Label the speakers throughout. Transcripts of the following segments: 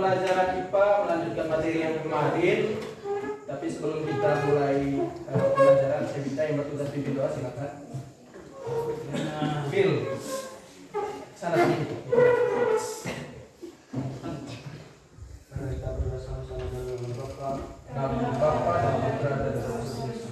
Speaker 1: pembelajaran IPA melanjutkan materi yang kemarin. Tapi sebelum kita mulai pembelajaran, saya minta yang bertugas pimpin doa, silakan. Phil, sana sini.
Speaker 2: Kita bersama-sama dengan Bapa,
Speaker 1: Nama Bapa dan Putra dan Roh Kudus.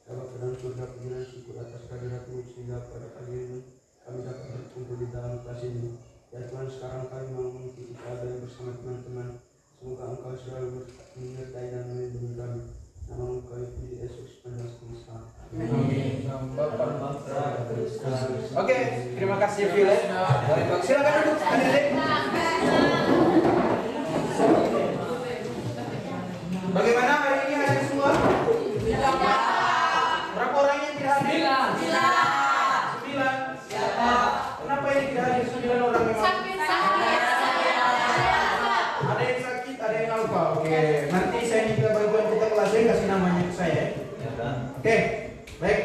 Speaker 2: Bapa dalam surga, pujian syukur atas kehadirat-Mu sehingga pada pagi ini kami dapat berkumpul di dalam kelas ini. Ya Tuhan, sekarang kami mau mengikuti keadaan bersama teman-teman. Semoga Engkau selalu menyertai dan melindungi kami. Nama Engkau di Yesus Kristus.
Speaker 1: Amin. Bapa dan Putra dan Roh Kudus. Oke, terima kasih Phil. Silakan duduk, adik-adik. Bagaimana hari ini hadir semua? Berapa orang yang tidak hadir? 9. Kenapa ini tidak hadir 9 orang memang? Ada yang sakit, ada yang apa? Oke, nanti saya minta bantuan kita kelasnya kasih namanya ke saya. Oke, baik.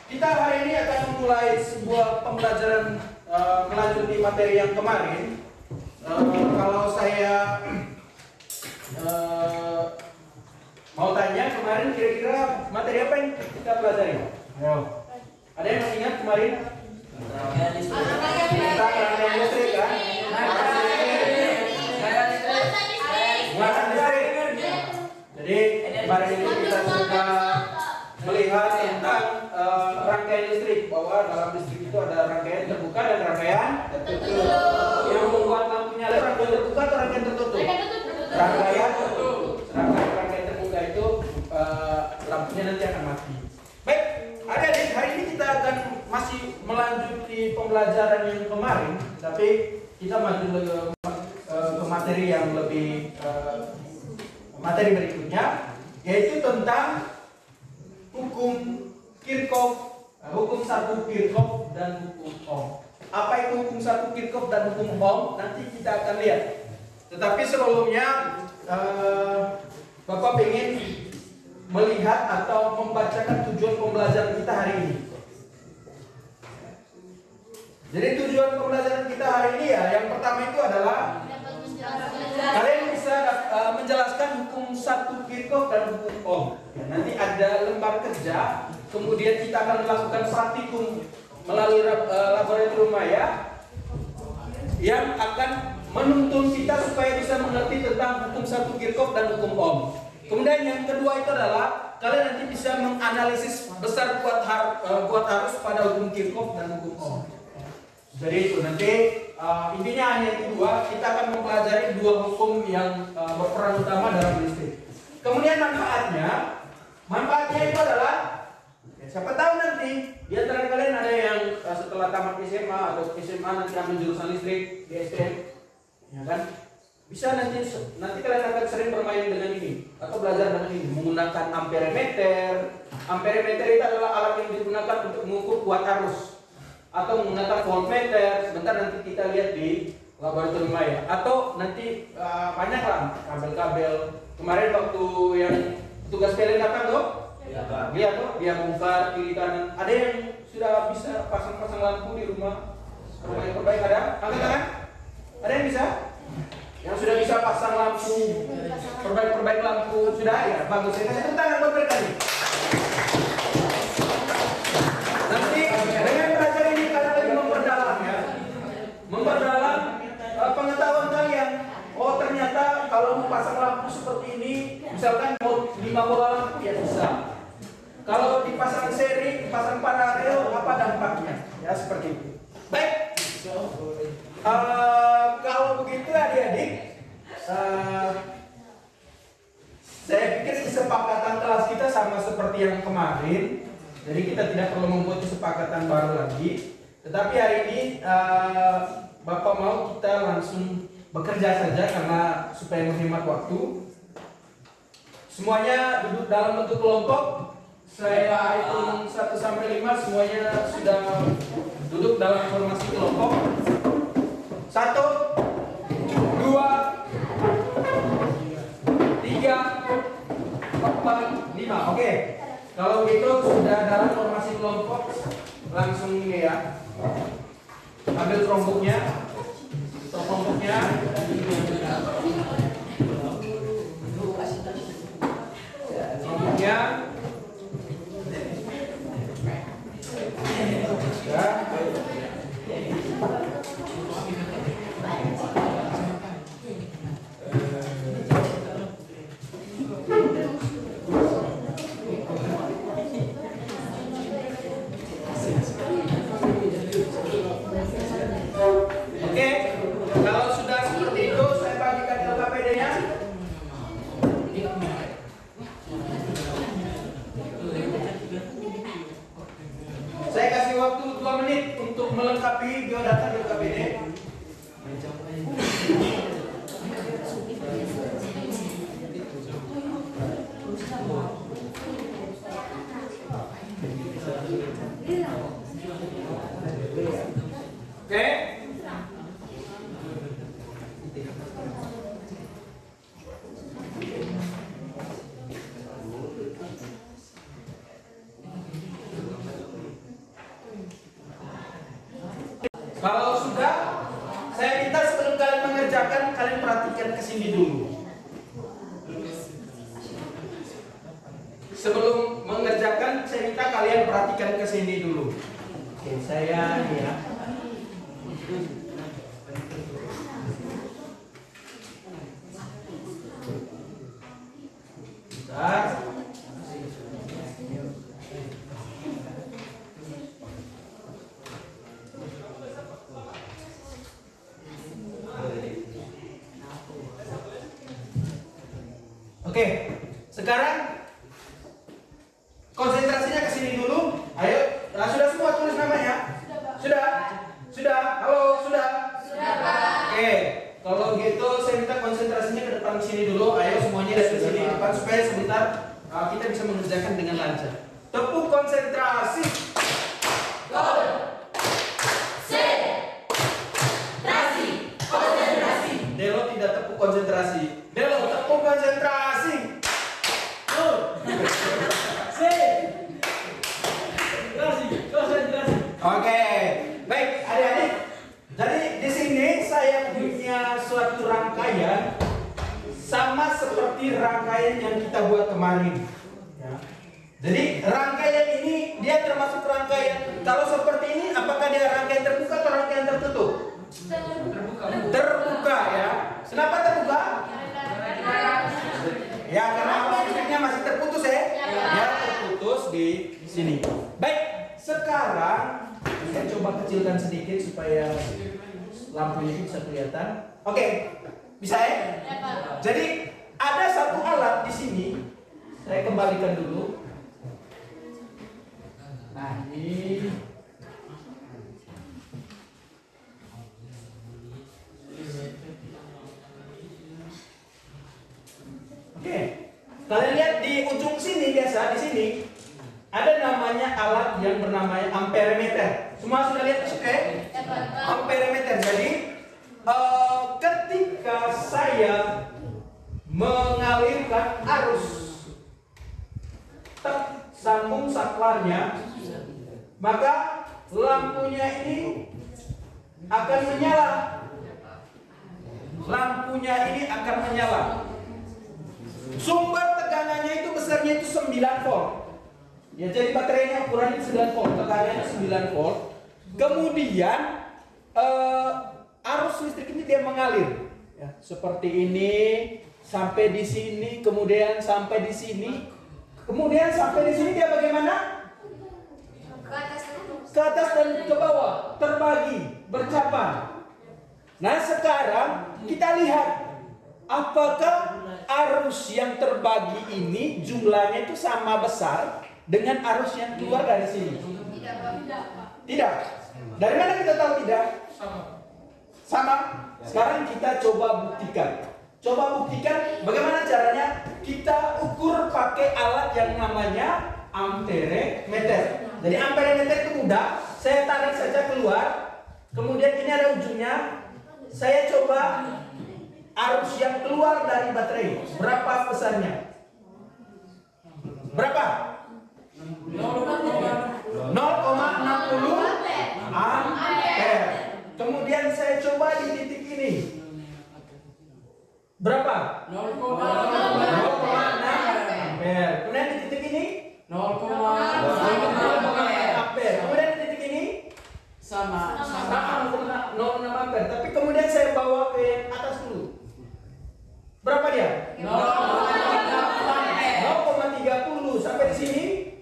Speaker 1: Kita hari ini akan memulai sebuah pembelajaran melanjuti materi yang kemarin. Kalau saya mau tanya kemarin kira-kira materi apa yang kita pelajari? Ada yang masih ingat kemarin? Kita rangkaian listrik kan? Muatan listrik. Jadi kemarin ini kita sudah melihat tentang rangkaian listrik, bahwa dalam listrik itu ada rangkaian terbuka dan rangkaian tertutup. Yang membuat lampunya rangkaian terbuka atau rangkaian tertutup? Rangkaian tertutup. Rangkaian terbuka itu lampunya nanti akan mati. Baik, adik-adik, hari ini kita akan masih melanjuti pembelajaran yang kemarin, tapi kita maju ke materi yang lebih materi berikutnya, yaitu tentang hukum Kirchhoff, hukum 1 Kirchhoff dan hukum Ohm. Apa itu hukum 1 Kirchhoff dan hukum Ohm? Nanti kita akan lihat. Tetapi sebelumnya Bapak ingin melihat atau membacakan tujuan pembelajaran kita hari ini. Jadi tujuan pembelajaran kita hari ini ya, yang pertama itu adalah kalian bisa menjelaskan hukum 1 Kirchhoff dan hukum Ohm. Ya, nanti ada lembar kerja, kemudian kita akan melakukan praktikum melalui laboratorium maya yang akan menuntun kita supaya bisa mengerti tentang hukum 1 Kirchhoff dan hukum Ohm. Kemudian yang kedua itu adalah kalian nanti bisa menganalisis besar kuat arus pada hukum Kirchhoff dan hukum Ohm. Jadi itu nanti intinya hanya itu dua. Kita akan mempelajari dua hukum yang berperan utama dalam listrik. Kemudian manfaatnya itu adalah siapa tahu nanti di antara kalian ada yang setelah tamat SMA atau SMA nanti ambil jurusan listrik di STM, ya kan? Bisa nanti kalian akan sering bermain dengan ini atau belajar dengan ini menggunakan amperemeter. Amperemeter itu adalah alat yang digunakan untuk mengukur kuat arus, atau menggunakan voltmeter. Sebentar nanti kita lihat di laboratorium maya. Atau nanti banyak lah kabel-kabel. Kemarin waktu yang tugas kalian datang tuh, lihat tuh, dia bongkar kiri kanan. Ada yang sudah bisa pasang lampu di rumah yang terbaik ada? Angkat tangan. Ada yang bisa? Yang sudah bisa pasang lampu, perbaik lampu sudah ya, bagus. Saya kasih tepuk tangan buat mereka nih. Nanti dengan belajar ini kalian lagi memperdalam ya, memperdalam pengetahuan kalian. Oh ternyata kalau mau pasang lampu seperti ini, misalkan mau 5 bola lampu ya bisa. Kalau dipasang seri, dipasang paralel, apa dampaknya? Ya seperti itu. Baik. Kalau begitu adik-adik, saya pikir kesepakatan kelas kita sama seperti yang kemarin. Jadi kita tidak perlu membuat kesepakatan baru lagi. Tetapi hari ini Bapak mau kita langsung bekerja saja karena supaya menghemat waktu. Semuanya duduk dalam bentuk kelompok. Saya hitung 1 sampai 5, semuanya sudah duduk dalam formasi kelompok. 1, 2, 3, 4, 5. Oke. Kalau gitu sudah dalam formasi kelompok, langsung ini ya. Ambil kelompoknya. semuanya. Semuanya. Oke, kalau sudah seperti itu, saya bagikan LKPD-nya. Saya kasih waktu 2 menit untuk melengkapi biodata di LKPD. Oke. Kalau sudah, saya minta sebelum kalian mengerjakan, kalian perhatikan ke sini dulu. Sebelum mengerjakan, saya minta kalian perhatikan ke sini dulu. Oke, saya ini ya. Bentar. Oke, sekarang konsentrasinya ke sini dulu. Ayo, nah, sudah semua tulis namanya? Sudah? Sudah? Halo, sudah? Sudah, Pak. Oke, kalau gitu saya minta konsentrasinya ke depan sini dulu. Ayo semuanya dari sini depan supaya sebentar kita bisa mengerjakan dengan lancar. Tepuk konsentrasi. Delo tidak tepuk konsentrasi. Delo tepuk konsentrasi. Oke, baik adik-adik. Jadi di sini saya punya suatu rangkaian sama seperti rangkaian yang kita buat kemarin. Ya. Jadi rangkaian ini dia termasuk rangkaian. Kalau seperti ini, apakah dia rangkaian terbuka atau rangkaian tertutup? Terbuka ya. Kenapa terbuka? Ya karena listriknya masih terputus ya. Ya terputus di sini. Baik, sekarang saya coba kecilkan sedikit supaya lampunya itu bisa kelihatan. Oke, bisa ya? Jadi ada satu alat di sini. Saya kembalikan dulu. Nah ini. Oke, kalian lihat di ujung sini biasa di sini ada namanya alat yang bernama amperemeter. Semua sudah lihat oke? Amperemeter. Jadi ketika saya mengalirkan arus sambung saklarnya, maka lampunya ini akan menyala. Lampunya ini akan menyala. Sumber tegangannya itu besarnya itu 9 volt. Ya, jadi baterainya ukurannya 9 volt, tegangannya 9 volt. Kemudian arus listrik ini dia mengalir. Ya, seperti ini sampai di sini, kemudian sampai di sini, kemudian sampai di sini dia bagaimana? Ke atas dan ke bawah, terbagi, bercabang. Nah, sekarang kita lihat apakah arus yang terbagi ini jumlahnya itu sama besar dengan arus yang keluar dari sini? Tidak. Dari mana kita tahu tidak? Sama. Sekarang kita coba buktikan. Coba buktikan bagaimana caranya. Kita ukur pakai alat yang namanya amperemeter. Jadi amperemeter itu mudah. Saya tarik saja keluar. Kemudian ini ada ujungnya. Saya coba arus yang keluar dari baterai, berapa besarnya? Berapa? 0,60 ampere. Kemudian saya coba di titik ini. berapa?
Speaker 3: 0,6
Speaker 1: ampere. Kemudian di titik ini
Speaker 3: 0,6
Speaker 1: ampere. Kemudian di titik ini
Speaker 3: sama
Speaker 1: 0,6 ampere. Tapi kemudian saya bawa ke yang atas dulu. Berapa dia? 0,30 sampai di sini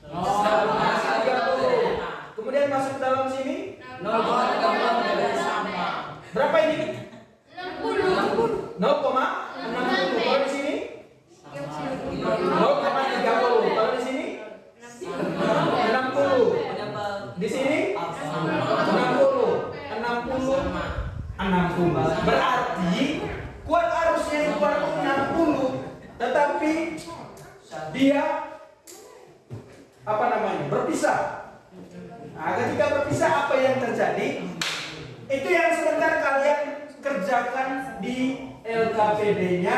Speaker 1: 0,30. Kemudian masuk ke dalam sini
Speaker 3: 0,30 sama.
Speaker 1: berapa ini? 0,60. Kalau di sini 0,30. Kalau di sini 60. Di sini 60. 60. Berarti kuat arusnya itu 60, tetapi dia apa namanya? Berpisah. Nah, ketika berpisah apa yang terjadi? Itu yang sebentar kalian kerjakan di LKPD-nya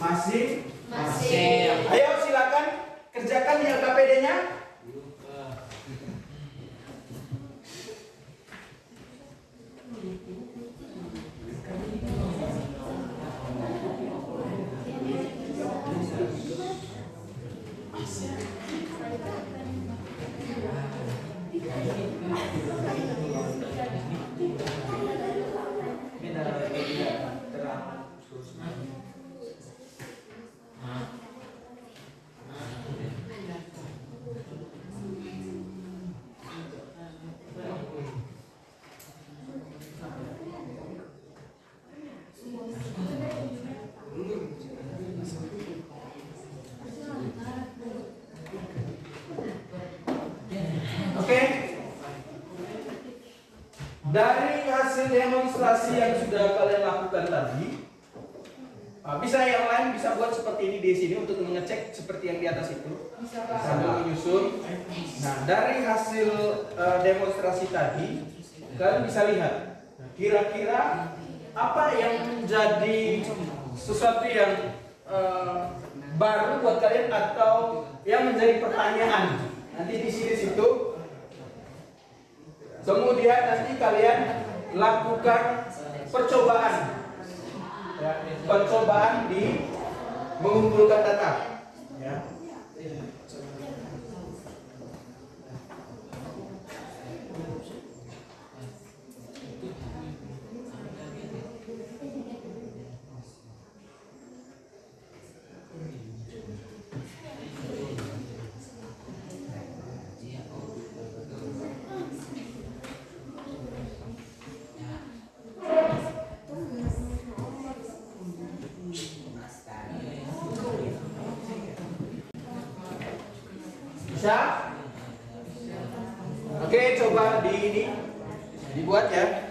Speaker 1: masing-masing. Ayo silakan kerjakan di LKPD-nya. Oke. Dari hasil demonstrasi yang sudah kalian lakukan tadi, bisa yang lain bisa buat seperti ini di sini untuk mengecek seperti yang di atas itu sambil menyusun. Nah, dari hasil demonstrasi tadi, kalian bisa lihat kira-kira apa yang menjadi sesuatu yang baru buat kalian atau yang menjadi pertanyaan. Nanti di situ. Kemudian nanti kalian lakukan percobaan, ya, percobaan di mengumpulkan data. Ya. Bisa? Oke, coba dibuat ya.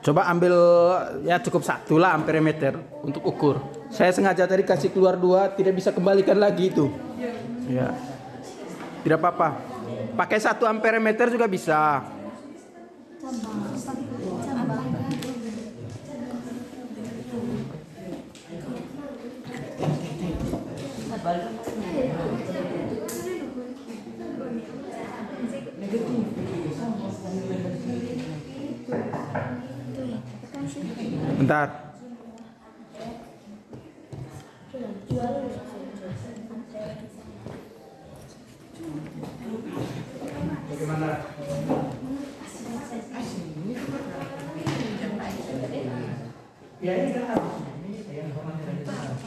Speaker 1: Coba ambil ya cukup 1 lah amperemeter untuk ukur. Saya sengaja tadi kasih keluar 2, tidak bisa kembalikan lagi itu. Ya. Tidak apa-apa. Pakai 1 amperemeter juga bisa. Bentar. Bagaimana?
Speaker 2: Ya ini kan harus ini yang informasi yang kita harus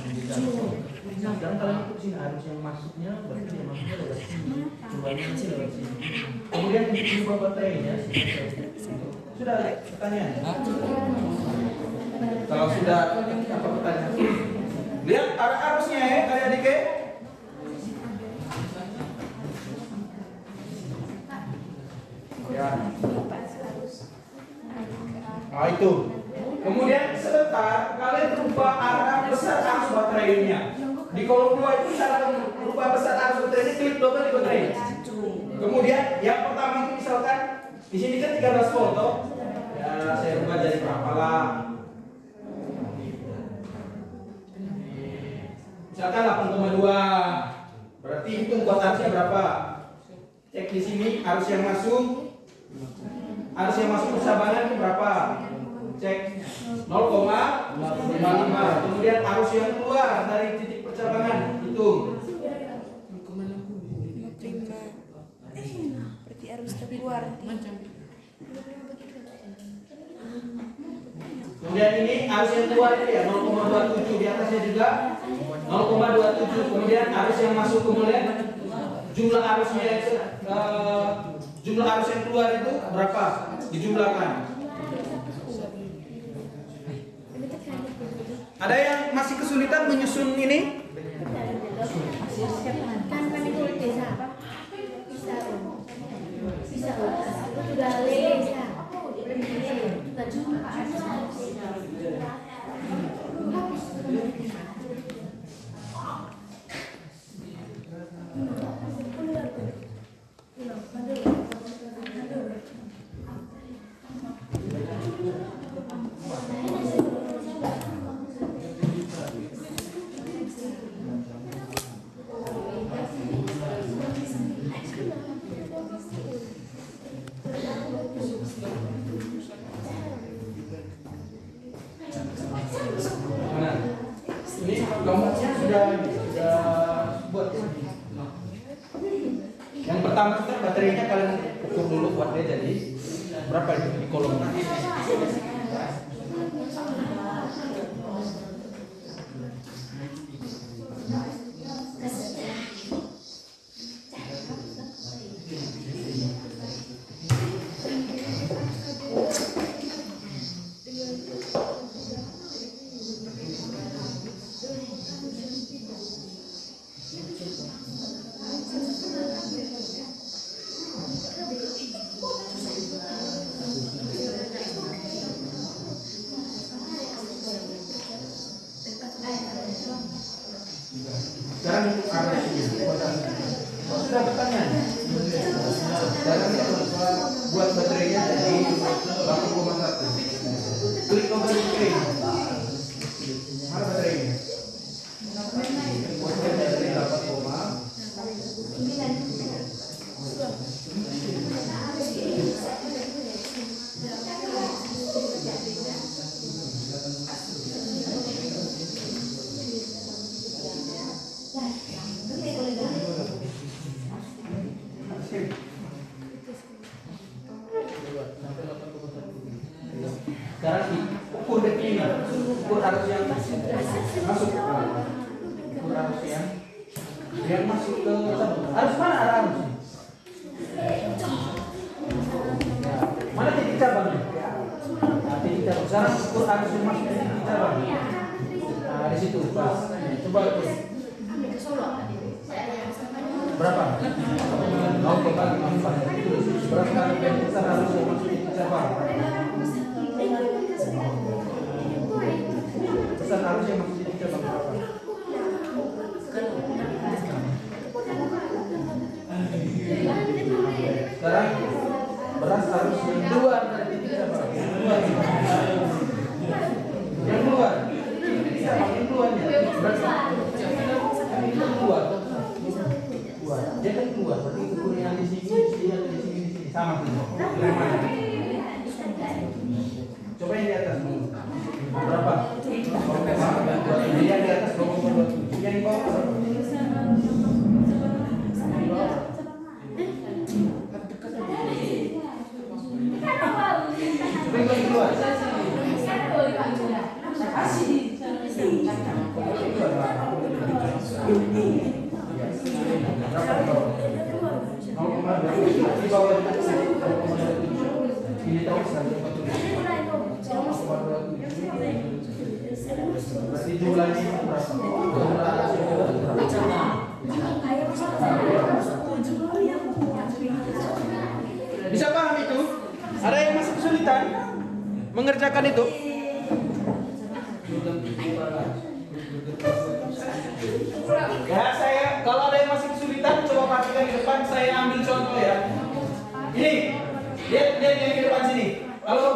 Speaker 2: sekarang kalian ikut sini harus yang masuknya berarti yang masuknya lewat sini, jualnya nanti lewat sini. Kemudian diubah baterainya. Sudah ada pertanyaan?
Speaker 1: Kalau sudah, apa pertanyaan? Lihat arusnya ya, adik-adik ya. Ya. Nah itu. Kemudian sebentar kalian rubah arah besar arus baterainya. Di kolom 2 itu cara rubah besar arus baterai ini klik double di baterai. Kemudian yang pertama itu misalkan di sini kan 13 volt toh. Ya saya rubah jadi berapa lah? Misalkan 8,2. Berarti itu buat arusnya berapa? Cek di sini arus yang masuk. Arus yang masuk persabangan itu berapa? Cek 0,55. Kemudian arus yang keluar dari titik percabangan hitung.
Speaker 4: Berarti arus keluar.
Speaker 1: Kemudian ini arus yang keluar itu ya 0,27, di atasnya juga 0,27. Kemudian arus yang masuk, kemudian jumlah arusnya jumlah arus yang keluar itu berapa? Dijumlahkan. Ada yang masih kesulitan menyusun ini?
Speaker 4: Kan kami kulit desa. Bisa. Aku sudah lesa.
Speaker 1: Ini gambarnya sudah buat. Yang pertama kita baterainya kalian ukur dulu buat dia jadi berapa itu di kolom. Sekarang ada sudah pertanyaan. Sekarang buat baterainya jadi 8,1. Klik tombol screen. Mana baterainya? Buat baterai 8,9. Sekarang ukur definisi, ukur arus yang masuk, ukur arus yang masuk ke arus mana arusnya? Mana titik cabangnya? Nah, titik cabang. Sekarang ukur arus yang masuk ke titik cabang. Nah, di situ pas. Coba ukur. Berapa? 0,54. Berapa kali besar arus yang masuk ke titik cabang? Besar arus yang masuk di cabang berapa? Sekarang beras arus yang keluar dari titik cabang. Yang keluar. Titik cabang yang keluarnya. Berarti yang keluar. Dia kan keluar. Berarti ukur yang di sini, di sini sama tuh. bawah itu. Ini tahu saja. Berarti jumlahnya bisa paham itu? Ada yang masih kesulitan mengerjakan itu? Ya, kalau ada yang masih kesulitan, coba perhatikan di depan. Saya ambil contoh ya. Ini, lihat yang di depan sini. Halo.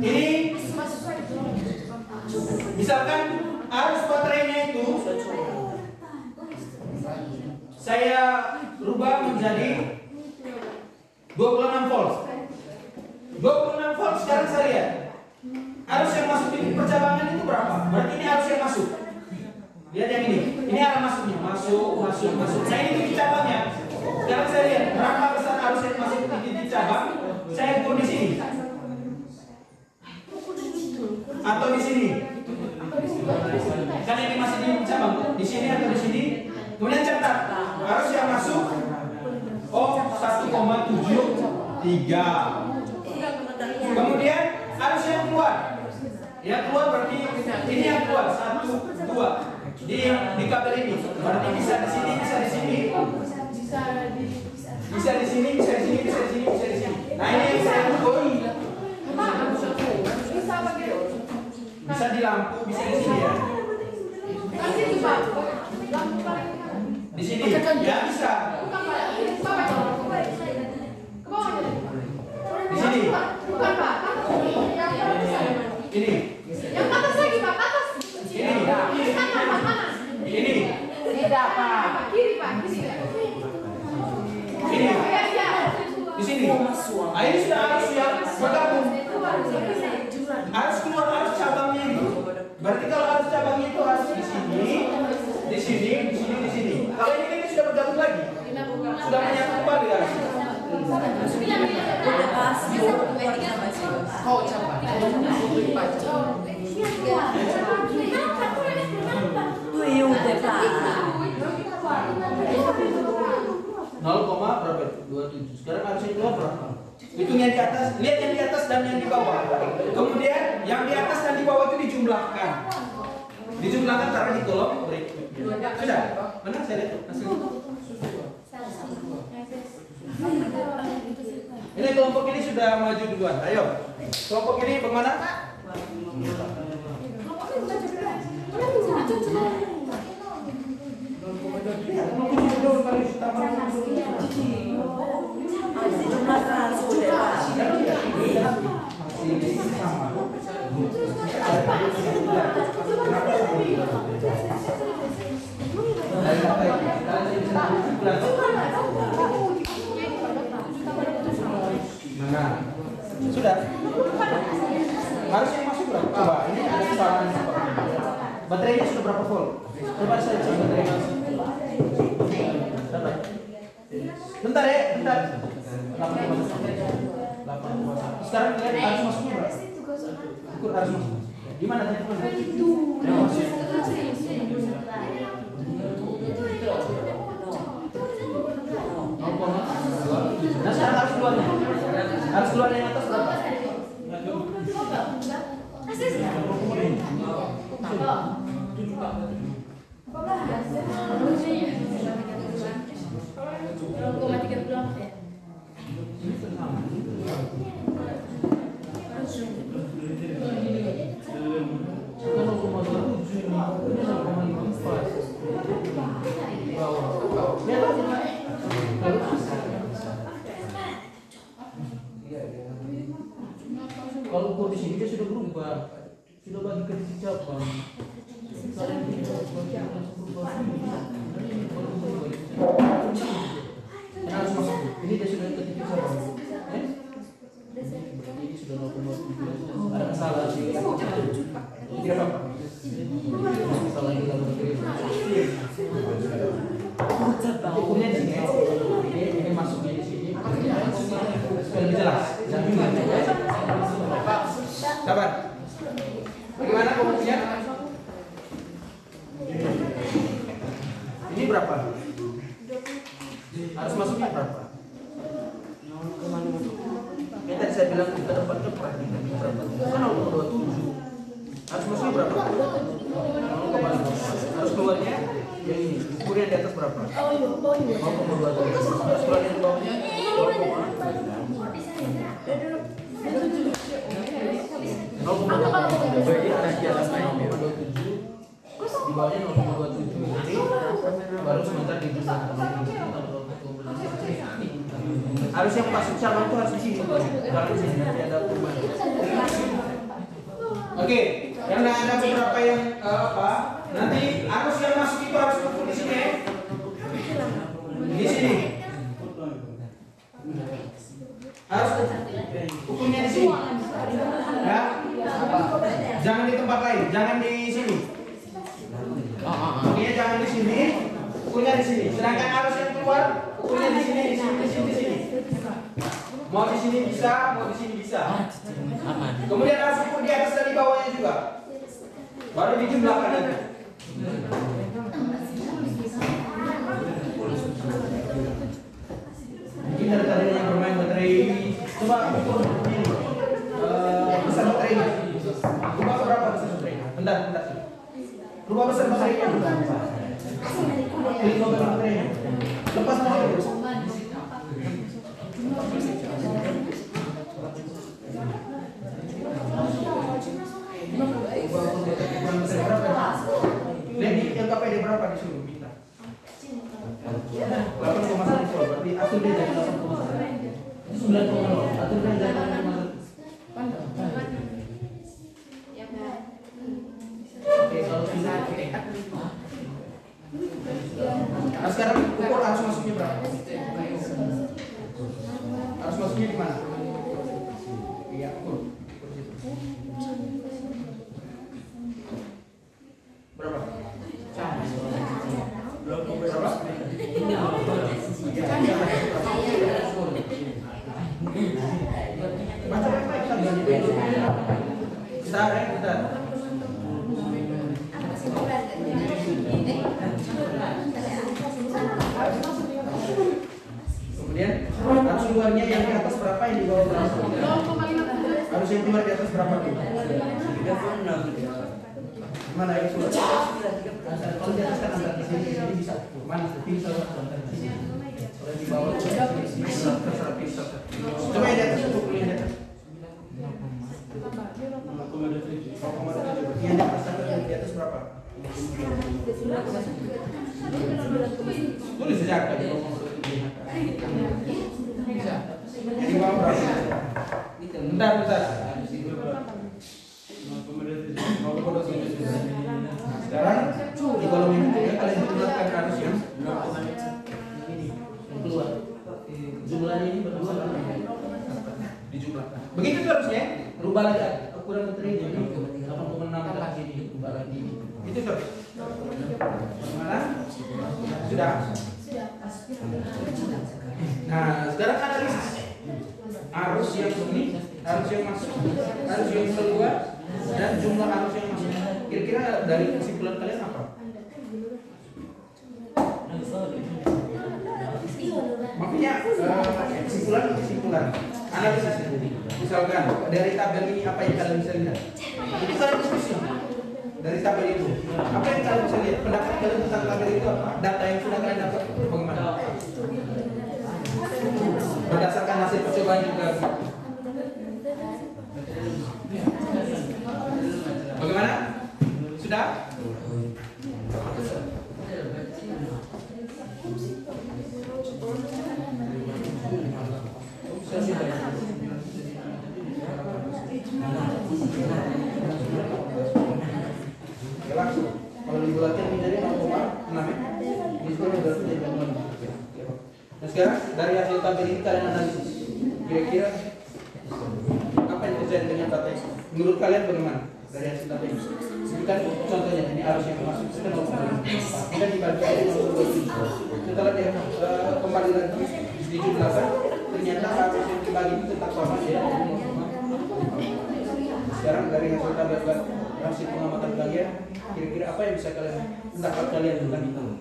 Speaker 1: Ini, misalkan arus baterainya itu saya rubah menjadi 26 volt. 26 volt sekarang saya lihat. Arus yang masuk di percabangan itu berapa? Berarti ini arus yang masuk. Lihat yang ini. Ini arah masuknya. Masuk. Nah ini titik cabangnya. Sekarang saya lihat berapa besar arus yang masuk di titik cabang. Saya ukur di sini. Atau di sini. Kan ini masih di cabang. Di sini atau di sini. Kemudian catat arus yang masuk 1,73. Kemudian arus yang keluar. Yang keluar berarti ini yang keluar 1, 2 di kabel ini. Berarti bisa di sini, bisa di sini. Bisa di sini, bisa di sini, bisa di sini, bisa di sini. Nah ini yang saya ukur. Bisa di lampu, bisa di sini ya. Di sini ya bisa. Di sini. Ini.
Speaker 5: Yang atas lagi Pak, atas.
Speaker 1: Ini. Ini.
Speaker 3: Tidak, Pak.
Speaker 5: Kiri Pak, kiri.
Speaker 1: Ini. Di sini. Ah, ini sudah arus yang bergabung. Arus keluar arus cabangnya itu. Berarti kalau arus cabangnya itu harus di sini, di sini, di sini, di sini. Kalau ini sudah bergabung lagi. Sudah menyatu kembali arus.
Speaker 3: Kau coba.
Speaker 1: 0, berapa itu? 27. Sekarang harusnya keluar berapa? Hitung yang di atas, lihat yang di atas dan yang di bawah. Kemudian yang di atas dan di bawah itu dijumlahkan. Dijumlahkan taruh di kolom berikutnya. Sudah? Benar saya lihat hasilnya. Ini kelompok ini sudah maju duluan. Ayo. Kelompok ini bagaimana? Nah, sudah. Harus yang masuk berapa? Coba, ini ada kesalahan. Baterainya sudah berapa volt? Coba saya cek baterainya. Bentar ya, bentar. 8,1. Sekarang lihat harus masuknya berapa? Ukur harus masuk. Gimana tadi? Nah sekarang harus keluarnya. Harus keluar yang atas berapa? Kalau ukur di sini dia sudah berubah, sudah bagi ke titik cabang. Harus masuk. Ini dia sudah ke titik cabang. Ini sudah 0,7. Ada masalah sih. Tidak apa-apa. Masalah di dalam negeri. Ukurnya di sini. Ini masuknya di sini. Supaya lebih jelas. Sabar. Bagaimana komputernya? Ini berapa? Harus masuknya berapa? Yang tadi saya bilang kita dapat cepat ini berapa? Kan 0,27. Harus masuknya berapa? 0,5. Harus keluarnya yang ini. Ukurnya di atas berapa? 0,27. Harus keluar yang di bawahnya 0,27. Berarti ada di atasnya 0,27. Di bawahnya 0,27. Jadi baru sebentar di harus yang masuk sama itu harus di sini. Jangan di sini nanti ada perubahan. Oke, karena ada beberapa yang apa? Nanti arus yang masuk itu harus kumpul di sini. Di sini. Harus ukurnya di sini. Ya. Jangan di tempat lain, jangan di sini. Ukurnya jangan di sini, ukurnya di sini. Sedangkan arus yang keluar, ukurnya di sini, di sini, di sini, di sini. Mau di sini bisa, mau di sini bisa. Kemudian harus ukur di atas dan di bawahnya juga. Baru dijumlahkan nanti. Mungkin dari tadi yang bermain baterai, coba ukur ini. Besar baterainya. Rubah berapa besar baterainya? Bentar. Rubah besar baterainya. Pilih besar baterainya. Lepas dulu. Lihat yang KPD berapa disuruh minta? 8,1 volt, berarti atur dia dari 8,1. Itu 9,0. Atur dia dari 8,1. Oke, kalau sudah oke. Nah, sekarang ukur arus masuknya berapa? Arus masuknya di mana? Iya, ukur. Berapa? Berapa? Baca baik-baik sambil bentar. Kemudian arus luarnya yang di atas berapa, yang di bawah berapa? Arus yang keluar di atas berapa? Mana yang keluar? Kalau di atas kan antara di sini bisa. Mana? Bisa antara di sini. Kalau di bawah terserah bisa. Coba yang di atas, ukur yang di atas. 0,7. Yang di atas di atas berapa? Tulis saja tadi. Jadi bawah berapa? Bentar. Sekarang di kolom ini juga kalian jumlahkan arus yang ini yang keluar. Jumlahnya ini berdua dijumlahkan. Begitu terusnya, rubah lagi ukuran baterainya ini 8,6 lagi ini, rubah lagi. Itu terus. Mana? Sudah. Nah, sekarang analisis arus yang ini, arus yang masuk, arus yang keluar, dan jumlah arus yang masuk. Kira-kira dari kesimpulan kalian apa? Makanya kesimpulan analisis. Misalkan dari tabel ini apa yang kalian bisa lihat? Ini kalian diskusi. Dari tabel itu, apa yang kalian bisa lihat? Pendapat kalian tentang tabel itu apa? Data yang sudah kalian dapat bagaimana? Berdasarkan hasil percobaan juga. Bagaimana? Sudah? Ya langsung. Kalau dibulatkan ini dari 0,6 ya. Ini sebenarnya berarti jadi 0,6. Nah sekarang dari hasil tabel ini kalian analisis. Kira-kira apa yang terjadi dengan data ini? Menurut kalian bagaimana dari hasil tabel ini? Ini kan contohnya ini arus yang masuk sudah 0,5. Kita dibagi dari 0,7. Setelah dia kembali lagi dijumlahkan, ternyata arus yang dibagi itu tetap sama ya. Sekarang dari hasil tabel hasil pengamatan kalian, kira-kira apa yang bisa kalian pendapat kalian tentang itu?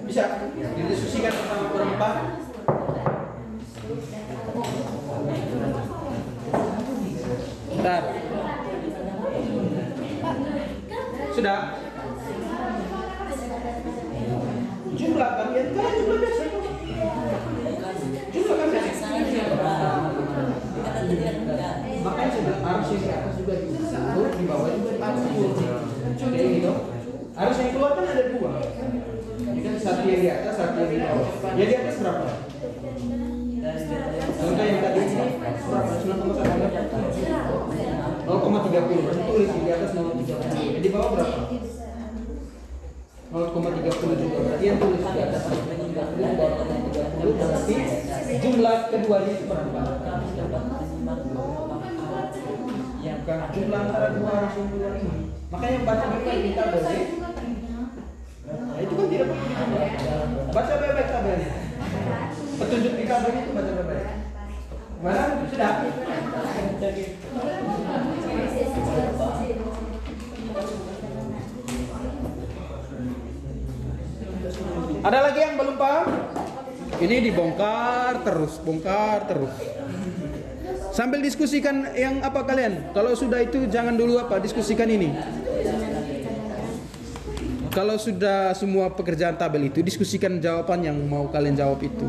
Speaker 1: Bisa didiskusikan sama berempat. Bentar. Sudah. Jumlah kalian kan jumlah biasa. Jumlah kan biasa. Makanya sudah arus yang di atas juga diukur, di bawah juga diatur. Jadi gitu. Arus yang keluar kan ada dua. Ini kan satu yang di atas, satu yang di bawah. Ya di atas berapa? Contoh yang tadi berapa? 0,30. Berarti tulis di atas 0,30. Di bawah berapa? 0,30 juga. Berarti yang tulis di atas 0,30, bawah 0,30. Berarti jumlah keduanya itu berapa? Bukan jumlah antara dua arus yang keluar ini. Makanya yang baca baik-baik di tabelnya. Nah, itu kan tidak perlu. Baca baik-baik tabelnya. Petunjuk di tabelnya itu baca baik-baik. Mana? Sudah. Ada lagi yang belum paham? Ini dibongkar terus, bongkar terus. Sambil diskusikan yang apa kalian? Kalau sudah itu jangan dulu diskusikan ini. Kalau sudah semua pekerjaan tabel itu diskusikan jawaban yang mau kalian jawab itu.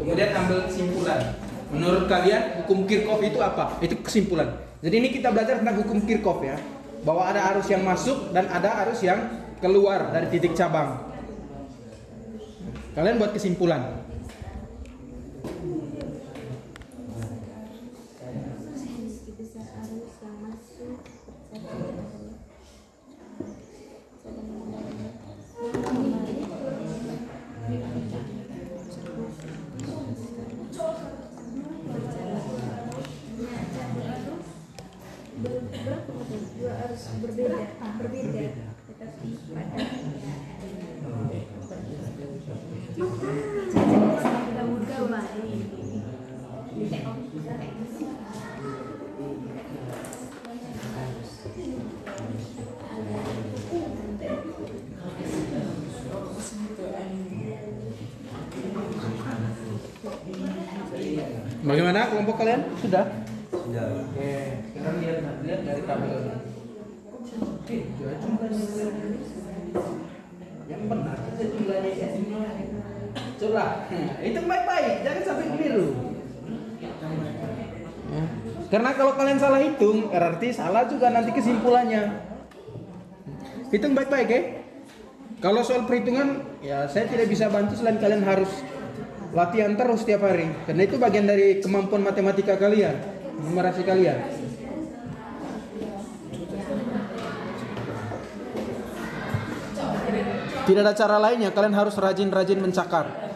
Speaker 1: Kemudian ambil kesimpulan. Menurut kalian hukum Kirchhoff itu apa? Itu kesimpulan. Jadi ini kita belajar tentang hukum Kirchhoff ya. Bahwa ada arus yang masuk dan ada arus yang keluar dari titik cabang. Kalian buat kesimpulan.
Speaker 4: Dua harus berbeda tetapi pada muda
Speaker 1: Bagaimana kelompok kalian? Sudah?
Speaker 2: Sudah.
Speaker 1: Oke, sekarang lihat dari tabel. Oke, jumlahnya yang benar itu jumlahnya Coba, hitung baik-baik, jangan sampai keliru. Ya. Karena kalau kalian salah hitung, berarti salah juga nanti kesimpulannya. Hitung baik-baik ya. Kalau soal perhitungan, ya saya tidak bisa bantu selain kalian harus latihan terus setiap hari. Karena itu bagian dari kemampuan matematika kalian, numerasi kalian. Tidak ada cara lainnya, kalian harus rajin-rajin mencakar.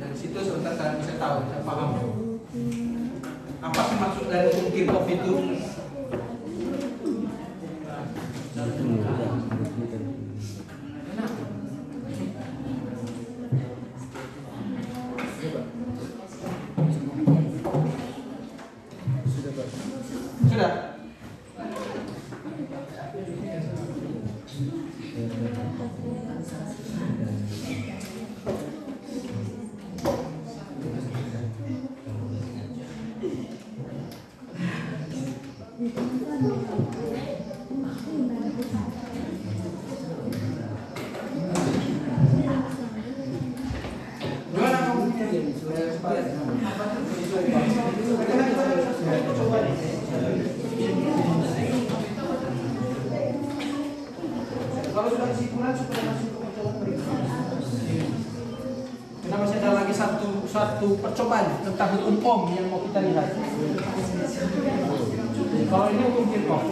Speaker 1: Dari situ sebentar kalian bisa tahu, bisa paham apa sih maksud dari hukum Kirchhoff itu. Sudah. Kalau sudah kesimpulan sudah masuk ke percobaan berikutnya. Kita masih ada lagi satu percobaan tentang hukum Ohm yang mau kita lihat. Kalau ini hukum Kirchhoff.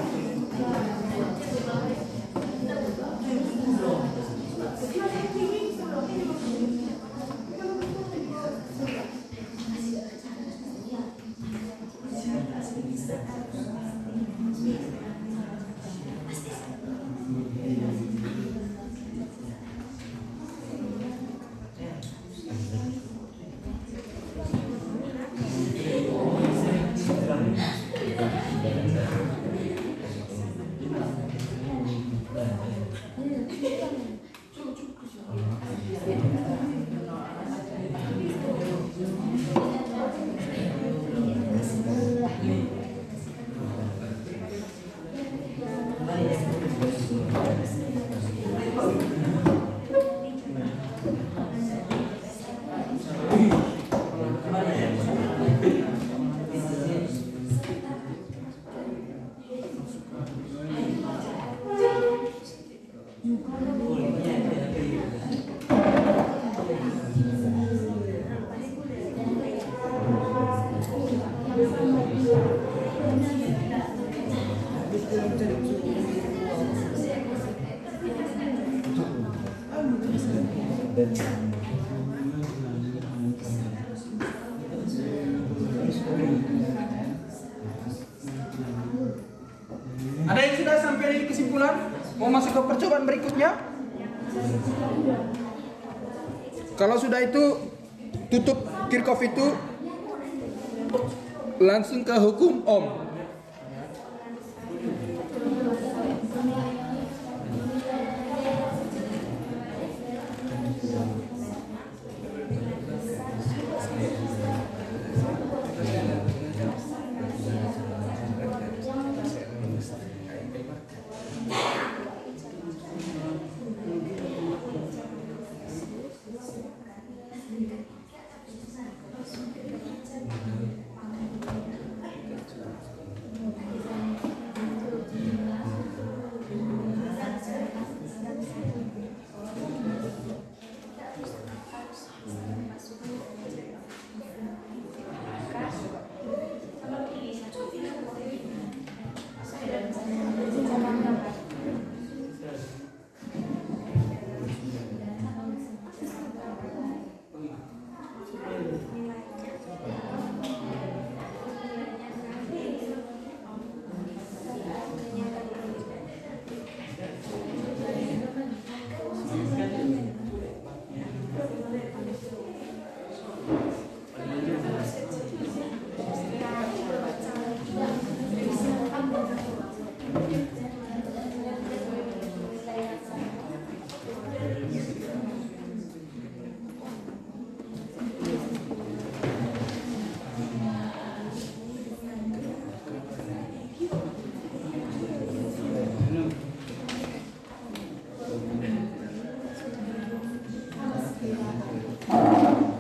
Speaker 1: Mau masuk ke percobaan berikutnya? Kalau sudah itu tutup Kirchhoff itu langsung ke hukum Ohm.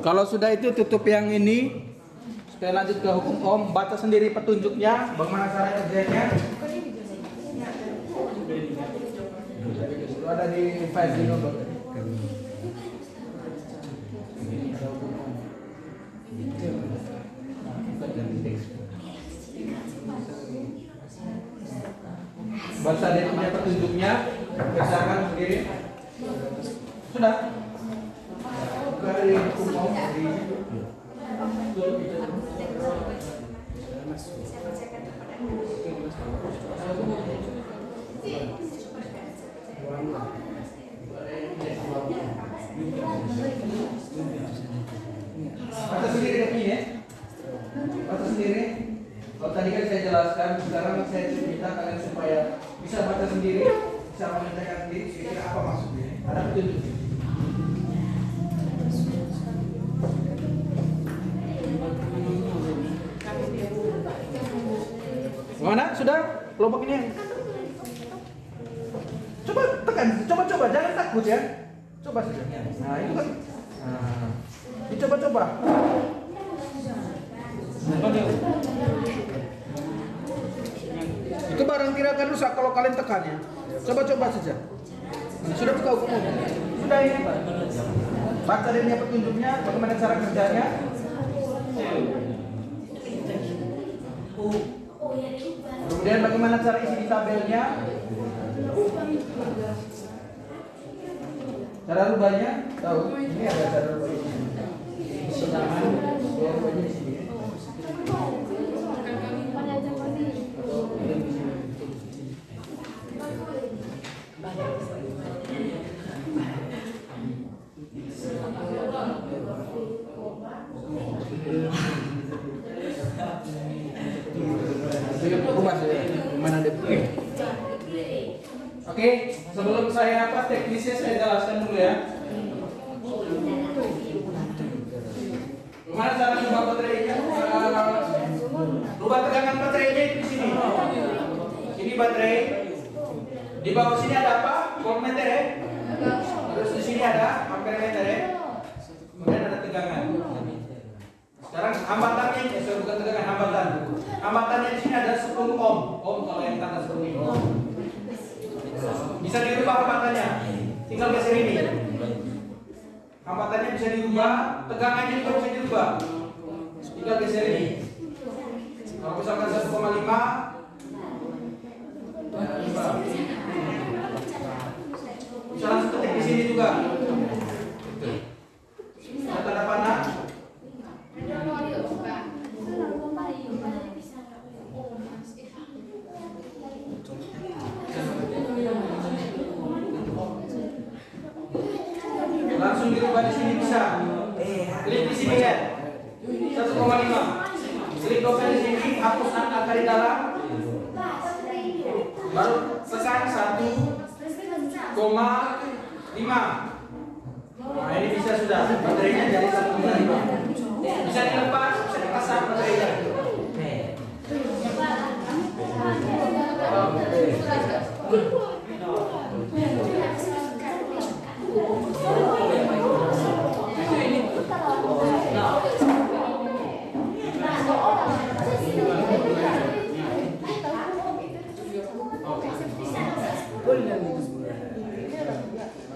Speaker 1: Kalau sudah itu tutup yang ini. Supaya lanjut ke hukum Ohm, baca sendiri petunjuknya, bagaimana cara kerjanya. Itu ada di file di download. Baca dia punya petunjuknya, kerjakan sendiri. Sudah. Dari hukum Ohm dari baca sendiri begini ya. Baca sendiri. Kalau tadi kan saya jelaskan, sekarang saya minta kalian supaya bisa baca sendiri, bisa mengerjakan sendiri, kira-kira apa maksudnya. Ada petunjuk. Mana? Sudah? Kelompok ini. Coba tekan, coba, jangan takut ya. Coba saja. Nah, itu kan. Nah, dicoba-coba. Itu barang tidak akan rusak kalau kalian tekan ya. Coba-coba saja. Sudah buka hukum Ohm. Sudah ini Pak. Baca dia petunjuknya, bagaimana cara kerjanya. Kemudian bagaimana cara isi di tabelnya? Cara rubahnya? Tahu? Ini ada cara rubahnya. Isi tangan, biar rubahnya di sini. Oke, sebelum saya teknisnya saya jelaskan dulu ya. Gimana cara rubah baterainya? Rubah tegangan baterainya itu di sini. Ini baterai. Di bawah sini ada apa? Voltmeter ya. Terus di sini ada ampermeter ya. Kemudian ada tegangan. Sekarang hambatannya, bukan tegangan, hambatan. Hambatannya di sini ada 10 ohm. Ohm kalau yang tanda seperti ini. Bisa dirubah hambatannya. Tinggal geser ini. Hambatannya bisa dirubah, tegangannya juga bisa dirubah. Tinggal geser ini. Kalau misalkan 1,5, bisa langsung ketik di sini juga. Ada tanda panah. Klik open di sini, hapus angka di dalam. Baru tekan 1,5. Nah ini bisa sudah, baterainya jadi 1,5. Bisa dilepas, bisa dipasang baterainya.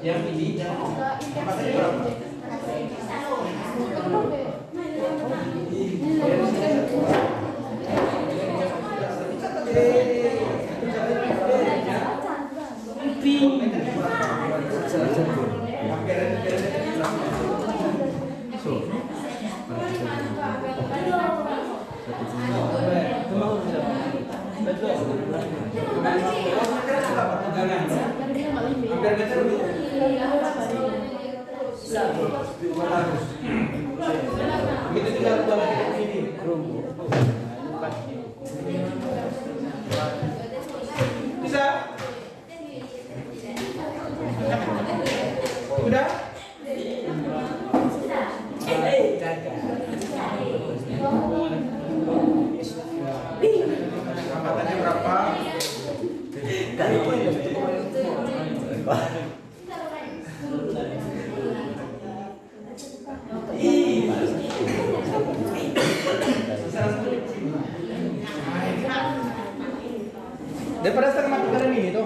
Speaker 1: Yang ini baterai berapa? Begitu juga ini. Bisa? Udah? Hambatannya berapa? Daripada setengah mati kalian ini tuh.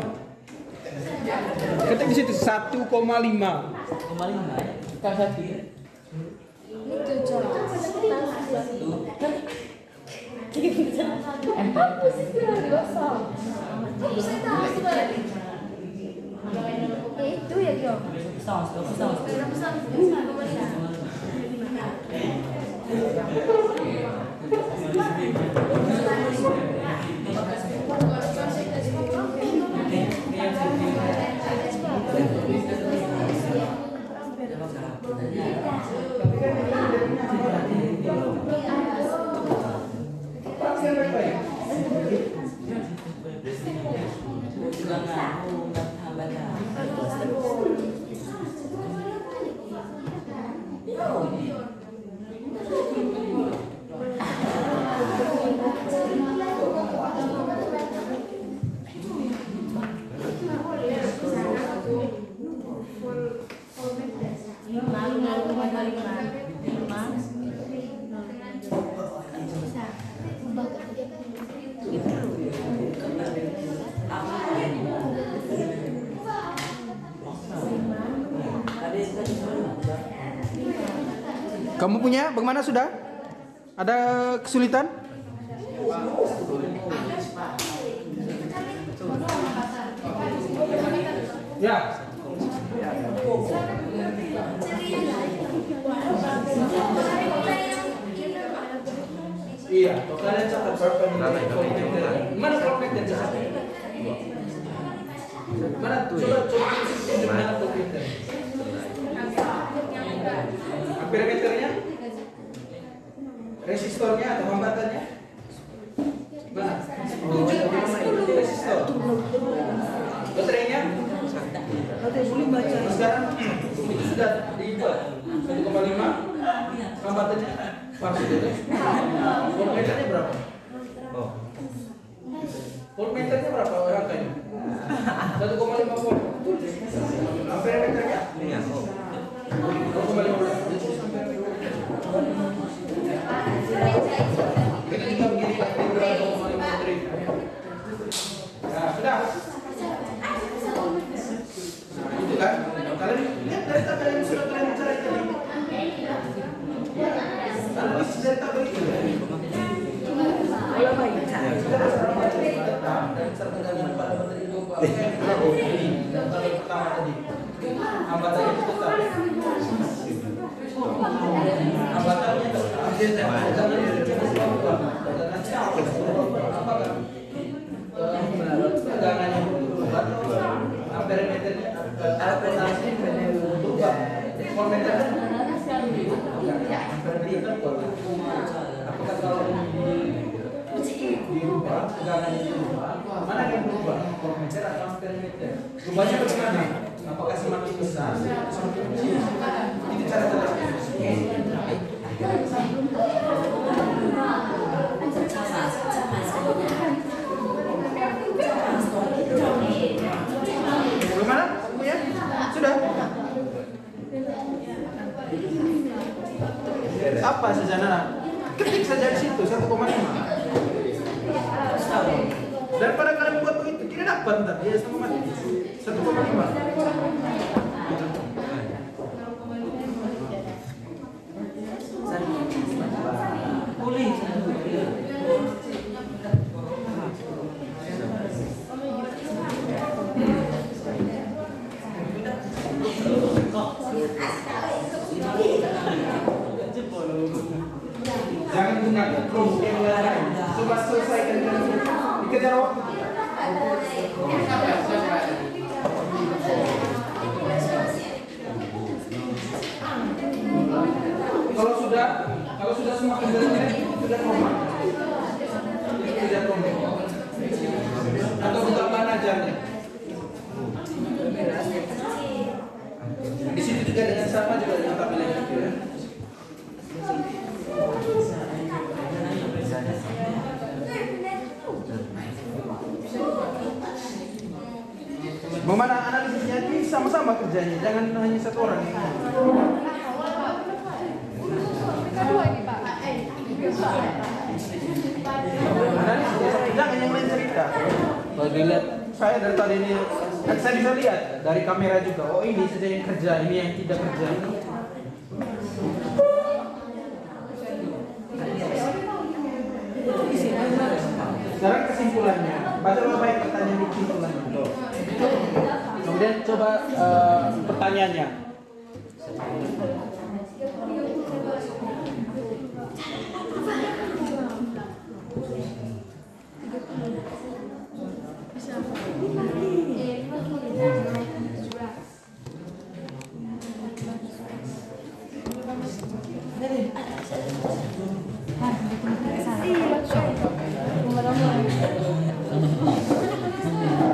Speaker 1: Ketik di situ 1,5. Kita satu.
Speaker 4: Itu ya Jo. Kamu punya? Bagaimana sudah? Ada kesulitan? Ya. Iya, kalian catat berapa nih? Mana connected catat? Mana tuh? Mana tuh kita? Ampermeternya? Resistornya atau hambatannya? Mana? Oh, resistor. Baterainya? Sekarang sudah dibuat 1,5. Hambatannya? Pasti itu. Voltmeternya berapa? Oh. Voltmeternya berapa angkanya? 1,5 volt. Ampermeternya? Iya. 0,5. Kita juga begini Pak. Nah, sudah. Nah, itu kan. Kalian lihat dari tabel yang sudah kalian cari tadi. Analis dari tabel itu. Dan sertegangan pada baterai itu tabel pertama tadi. Hambatannya tetap. Hambatannya tegangannya berubah, ampermeternya berubah, voltmeternya apakah kalau tegangan itu berubah. Mana yang berubah? Voltmeter atau ampermeter? Berubahnya bagaimana? Apakah semakin besar atau semakin kecil? Itu cara jelasnya.
Speaker 1: Bagaimana? Punya? Sudah? Apa saja Nana? Ketik saja di situ 1,5. Daripada kalian buat begitu tidak dapat ntar dia sama mati 1,5.
Speaker 3: Pulih.
Speaker 1: Jangan gunakan promo yang lain. Coba selesaikan dengan dikejar waktu. Kalau sudah semua kendalinya sudah normal. Tidak normal. Atau tambahan ajarnya. Di situ juga dengan sama juga dengan tampilan itu ya. Bagaimana analisisnya ini sama-sama kerjanya, jangan hanya satu orang yang
Speaker 5: Kedua ini Pak.
Speaker 1: analisisnya jangan yang lain cerita. Kalau dilihat saya dari tadi ini, saya bisa lihat dari kamera juga. Oh ini saja yang kerja, ini yang tidak kerja. Sekarang kesimpulannya, baca baik pertanyaan di kesimpulannya. Kemudian coba pertanyaannya.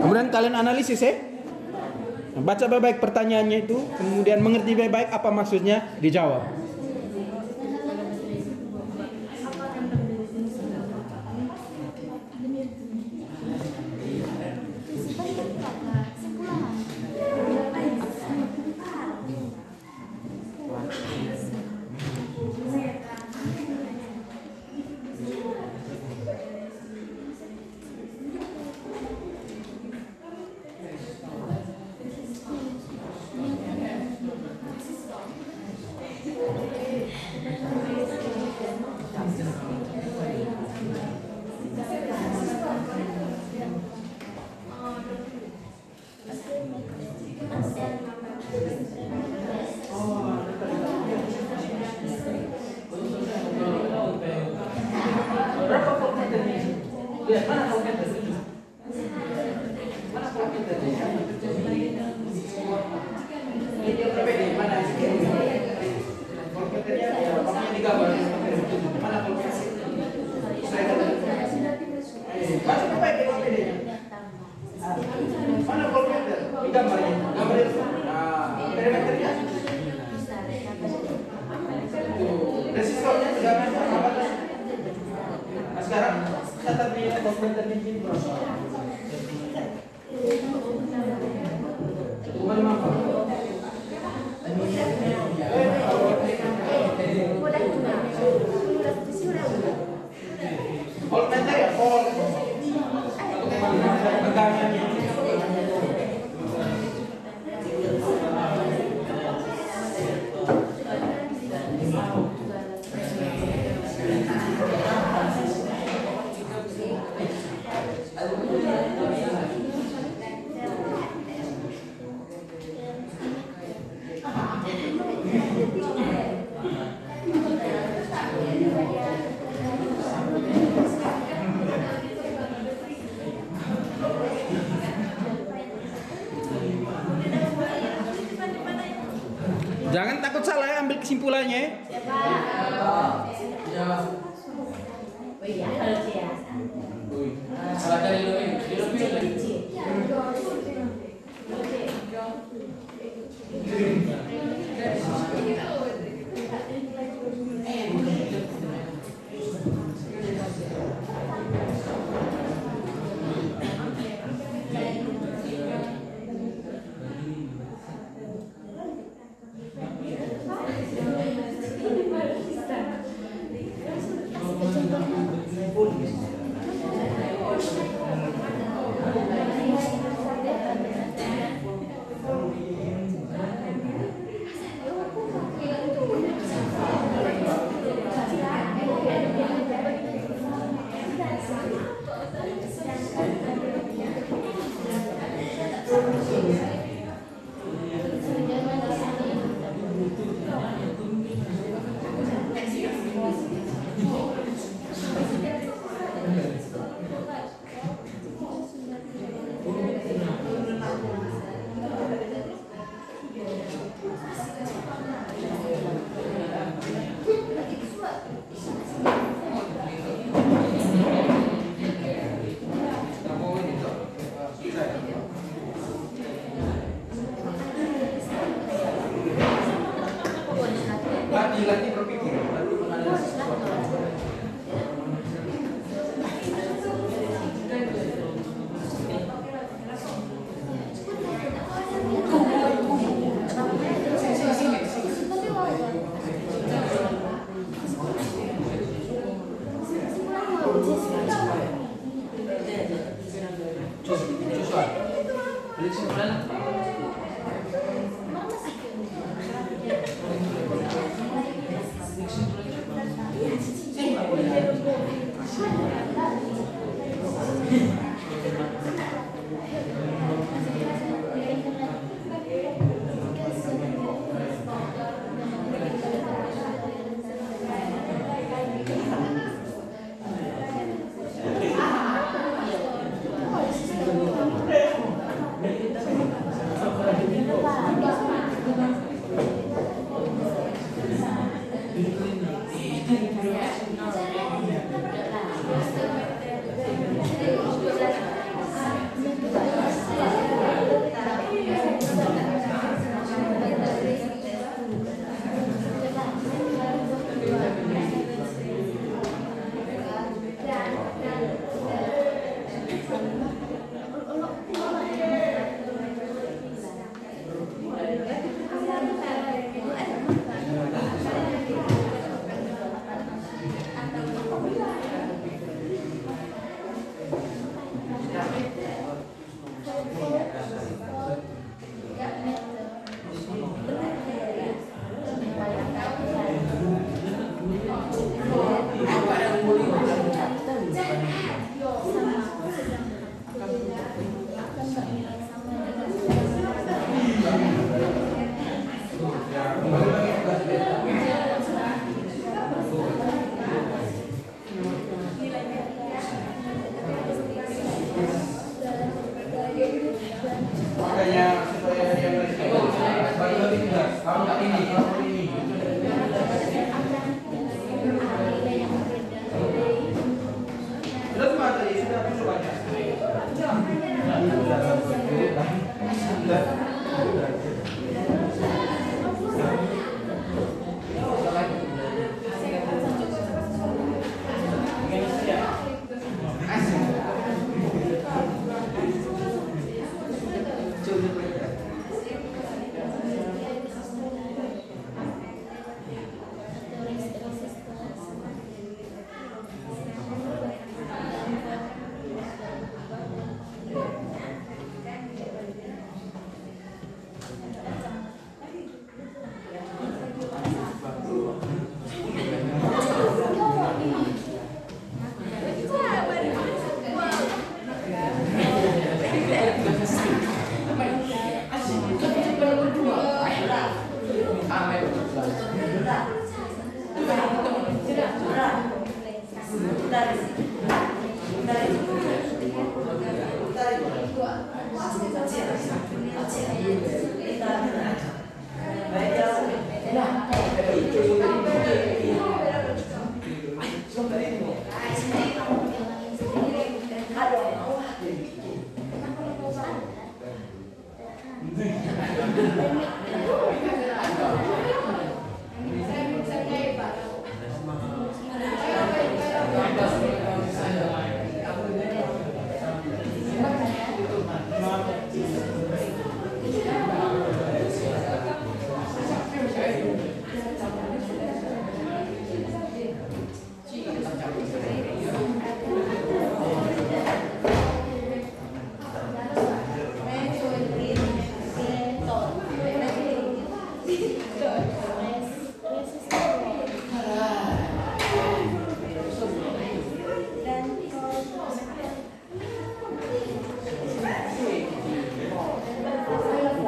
Speaker 1: Kemudian kalian analisis ya. Baca baik-baik pertanyaannya itu, kemudian mengerti baik-baik apa maksudnya, dijawab. Lihat mana voltmeter? Mana voltmeternya? Ini dia berbeda. Mana voltmeternya? Makanya digambar. Mana voltmeter? Saya kata. Baca baik voltmeternya. Mana voltmeter? Digambarnya. Gambar itu. Perimeternya. Resistornya tegangan apa? Nah sekarang catat di voltmeter di sini berapa? Bukan apa? Voltmeter ya, volt. Tegangannya. Jangan takut salah ya, ambil kesimpulannya.
Speaker 3: Oh iya, kalau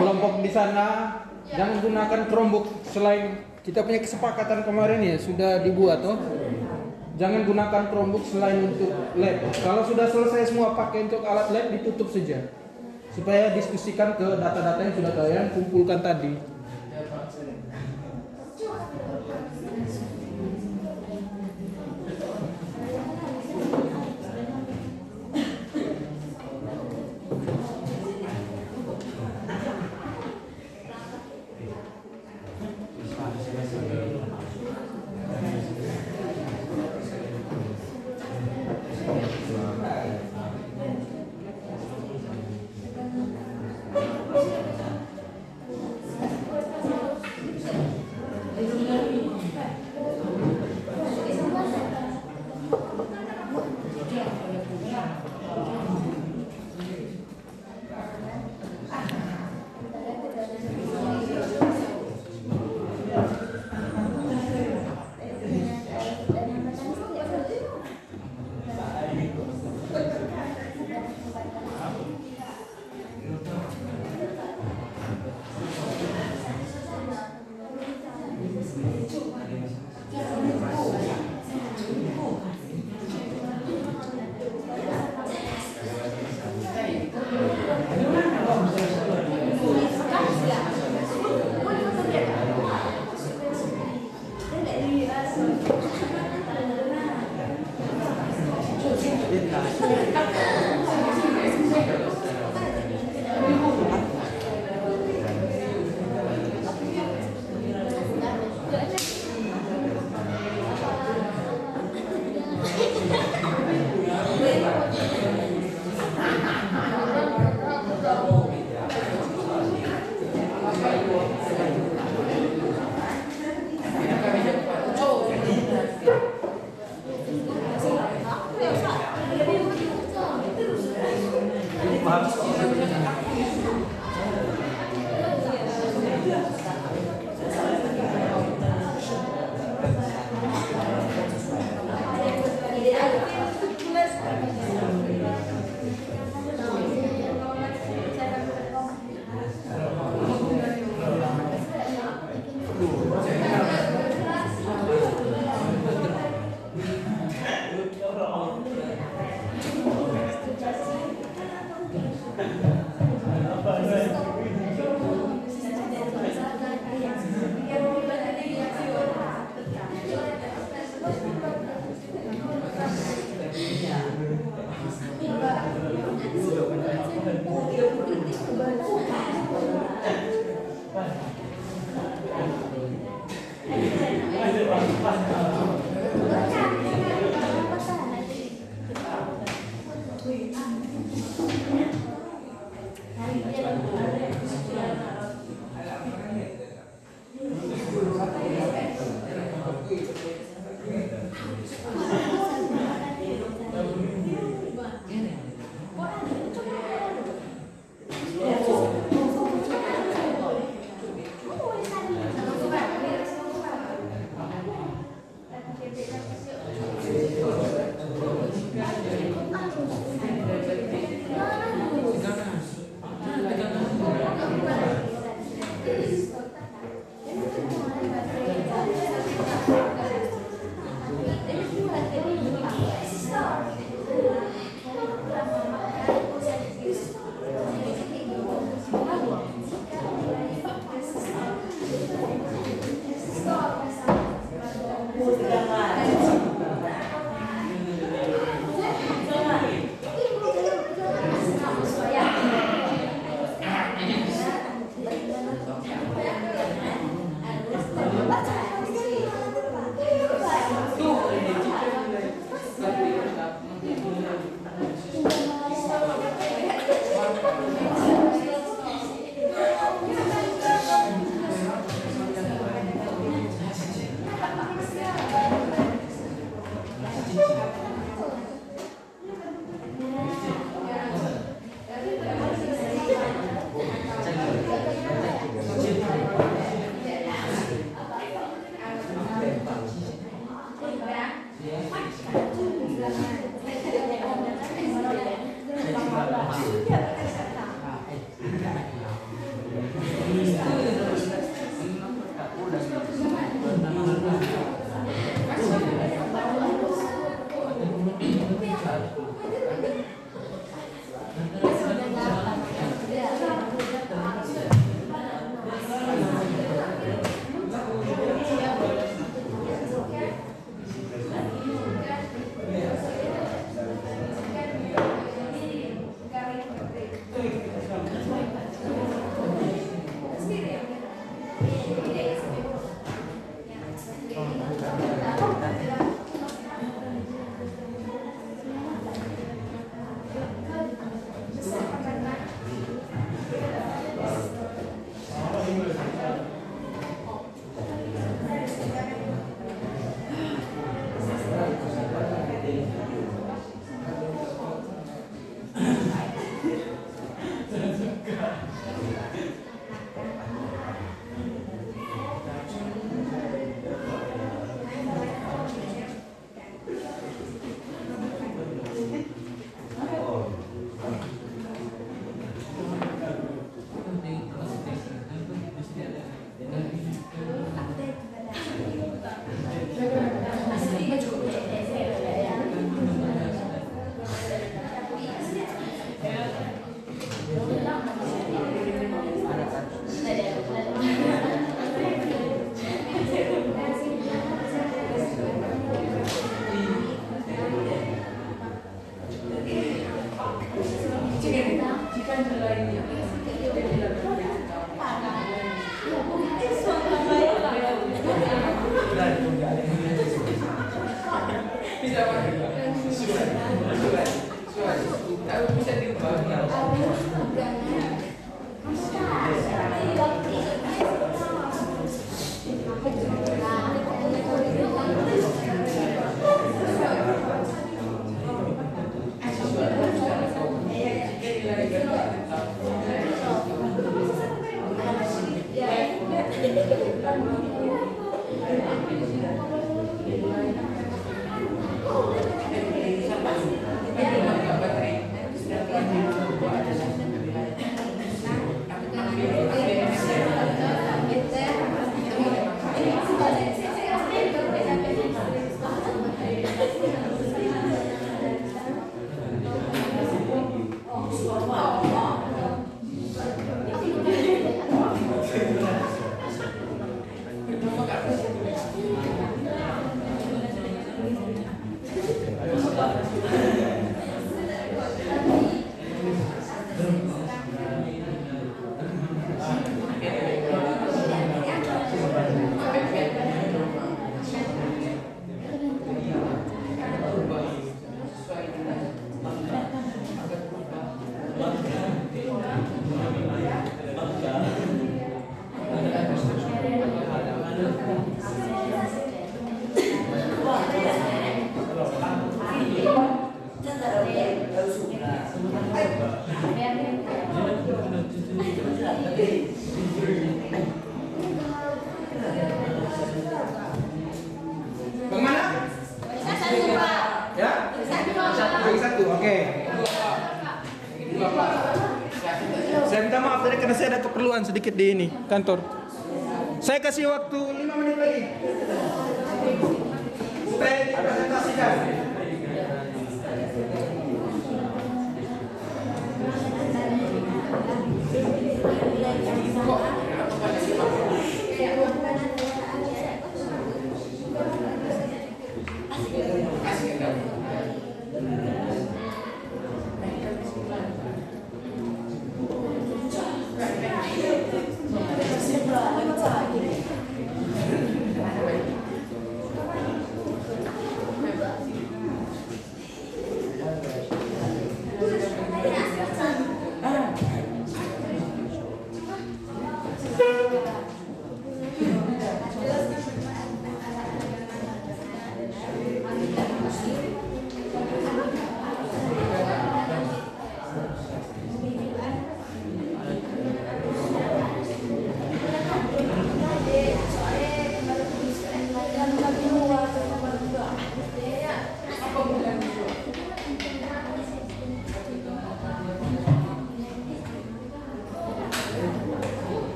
Speaker 4: Kelompok di sana jangan gunakan Chromebook selain kita punya kesepakatan kemarin ya sudah dibuat toh. Jangan gunakan Chromebook selain untuk lab. Kalau sudah selesai semua pakai untuk alat lab ditutup saja. Supaya diskusikan ke data-data yang sudah kalian kumpulkan tadi.
Speaker 1: Bisa pakai suai. Tapi bisa diubah. Bagaimana? Ya? Satu, oke. Saya minta maaf tadi karena saya ada keperluan sedikit di ini kantor. Saya kasih waktu 5 menit lagi supaya dipresentasikan.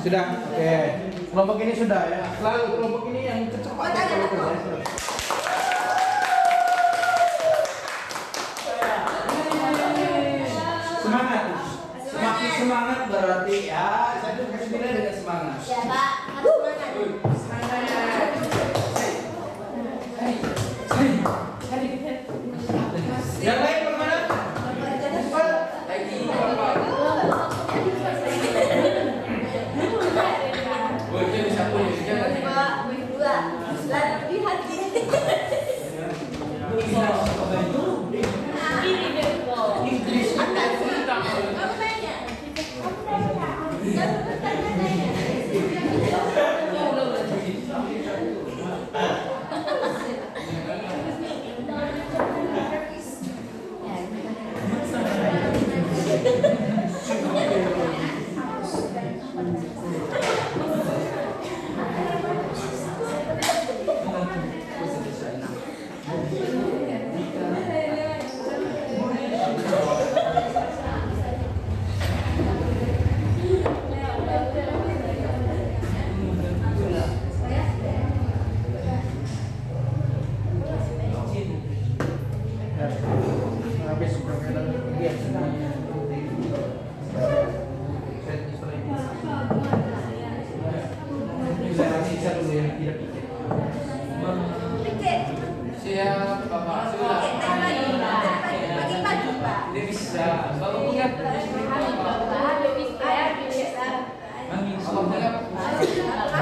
Speaker 1: Sudah, oke. Kelompok ini sudah ya. Lalu kelompok ini yang kecepatan kalau kerja. Semangat. Semakin semangat berarti ya. Saya tuh kasih nilai dengan semangat.
Speaker 6: Ya Pak, harus semangat.
Speaker 1: Yang lain bagaimana?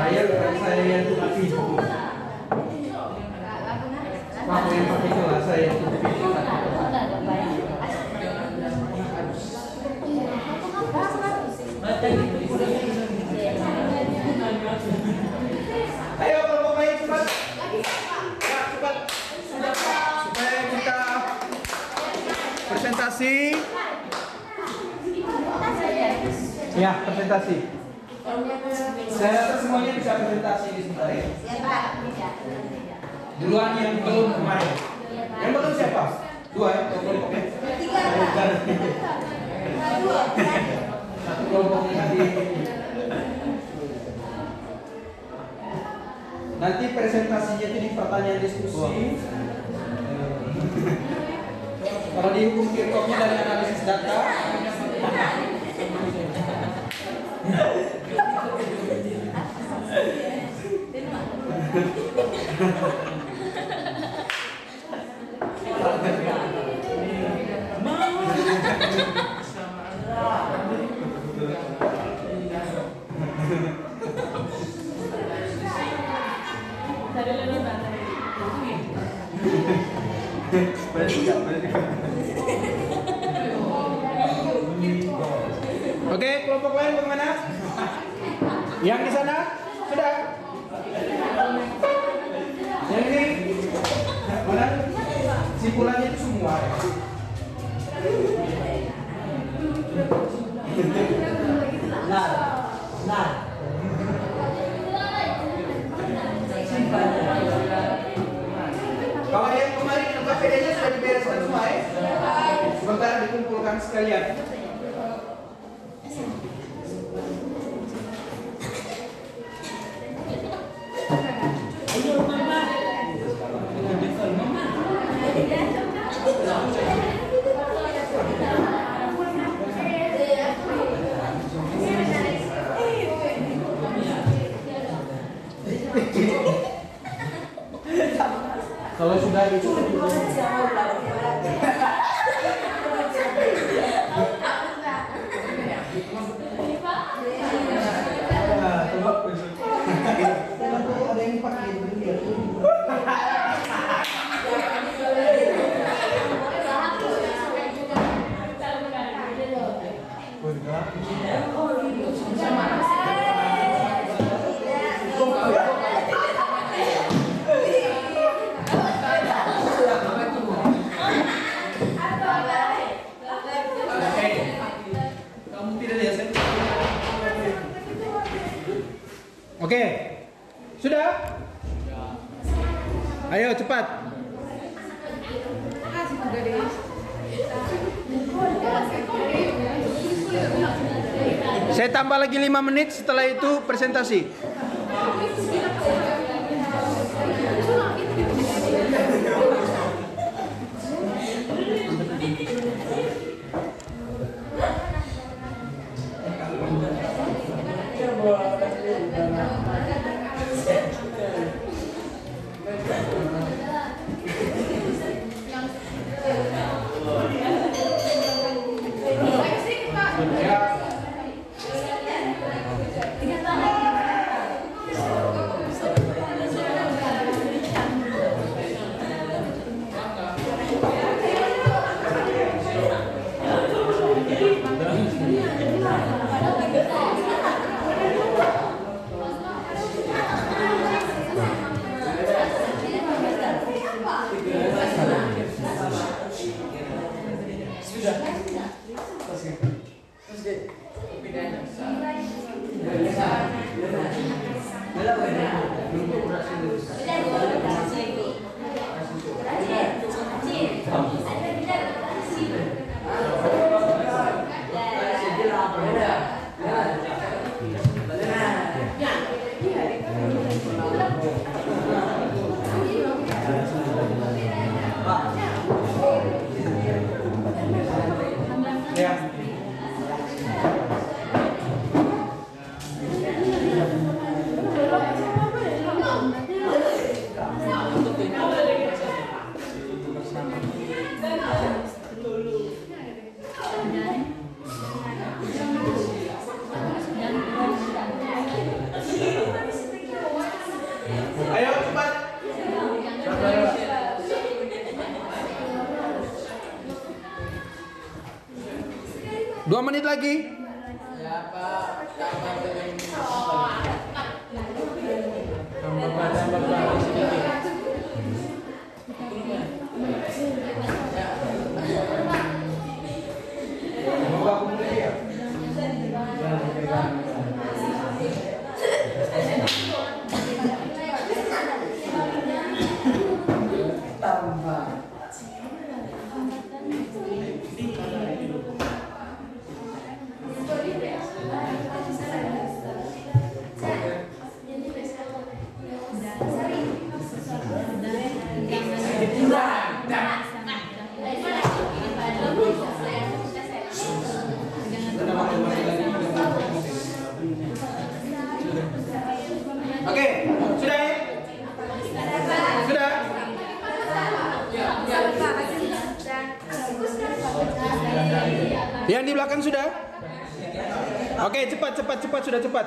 Speaker 4: Saya bukan saya yang tutup pintu. Kamu yang pakai celah, saya yang tutup pintu. Ayo kelompok lain cepat. Ya, cepat. Supaya kita presentasi. Ya, presentasi. Saya rasa semuanya bisa presentasi di sebentar ya. Duluan yang belum kemarin. Yang belum siapa? Dua ya, kelompoknya. Satu kelompoknya nanti presentasinya itu di pertanyaan diskusi. Kalau di hukum Kirchhoffnya dari analisis data. Oke, kelompok lain bagaimana? Yang di sana sudah? Yang ini mana? Simpulannya itu semua. Kalau yang kemarin KPD-nya sudah dibereskan semua ya? Sebentar dikumpulkan sekalian. Kalau sudah itu ada yang pakai Oke, sudah? Ayo cepat. Saya tambah lagi 5 menit, setelah itu presentasi. 2 menit lagi. Oke, sudah ya? Sudah? Yang di belakang sudah? Oke, cepat sudah cepat.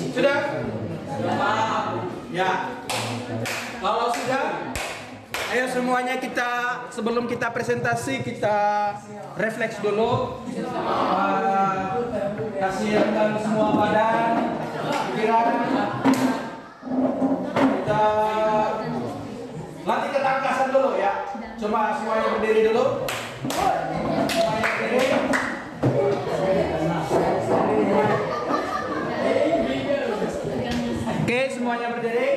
Speaker 4: Sudah? Ya. Kalau sudah, ayo semuanya sebelum kita presentasi kita refleks dulu. Kasih renggang semua badan, pikiran. Kita latih ketangkasan dulu ya. Coba semuanya berdiri dulu. Semuanya berdiri. Oke, semuanya berdiri.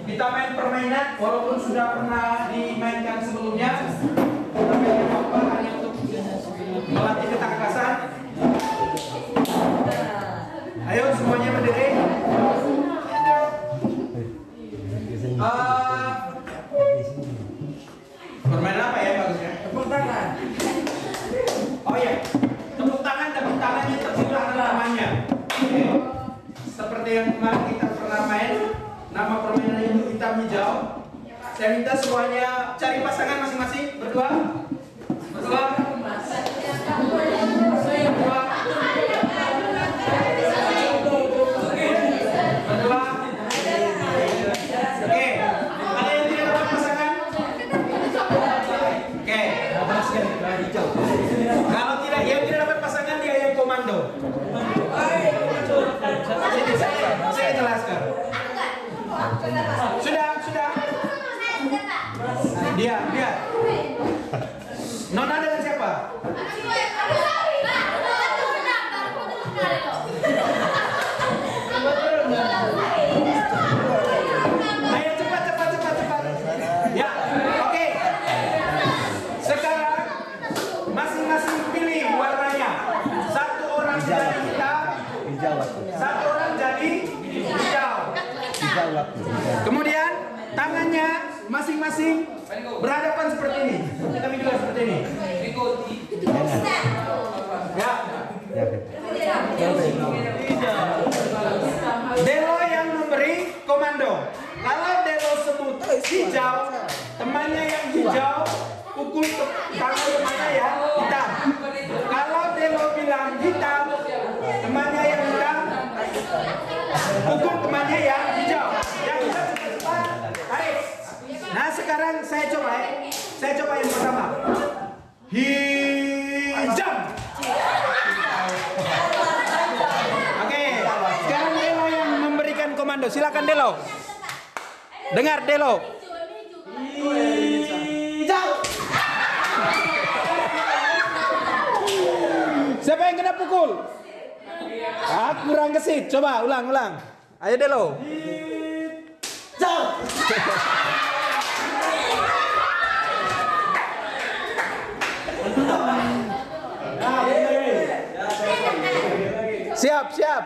Speaker 4: Kita main permainan walaupun sudah pernah dimainkan sebelumnya. Kita main apa hanya untuk melatih ketangkasan. Ayo semuanya berdiri. Permainan apa ya bagusnya? Tepuk tangan. Oh ya, tepuk tangannya tersebelah namanya. Oke. Seperti yang kemarin kita pernah main, nama permainannya itu hitam hijau. Saya minta semuanya cari pasangan masing-masing berdua. Oke, ada yang tidak dapat pasangan? Oke. Kalau yang tidak dapat pasangan dia yang komando. Saya jelaskan. Sudah. Dia. Nona dengan siapa? Ayo cepat. Ya, oke. Sekarang masing-masing pilih warnanya. Satu orang jadi hitam, satu orang jadi hijau. Kemudian tangannya masing-masing berhadapan seperti ini. Kami juga seperti ini. Ya. Delo yang memberi komando. Kalau Delo sebut hijau, temannya yang hijau pukul tangan temannya yang hitam. Kalau Delo bilang hitam, temannya yang hitam pukul temannya yang hijau. Yang hitam cepat. Baik. Nah sekarang saya coba yang pertama. Hijau. Oke, sekarang Delo yang memberikan komando. Silakan Delo. Dengar Delo. Hijau. Siapa yang kena pukul? Kurang gesit. Coba ulang. Ayo Delo. Hijau. Siap.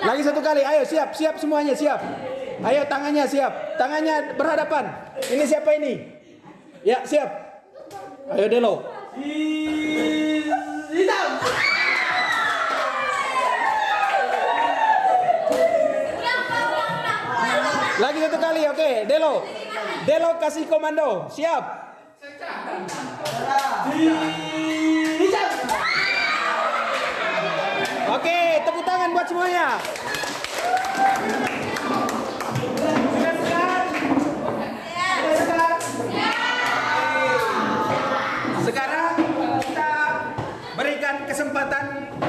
Speaker 4: Lagi satu kali, ayo siap semuanya siap. Ayo tangannya siap, tangannya berhadapan. Ini siapa ini?
Speaker 1: Ya, siap. Ayo Delo. Hitam. Lagi satu kali, oke. Delo. Delo kasih komando. Siap. Hitam. Oke, tepuk tangan buat semuanya. Sekarang kita berikan kesempatan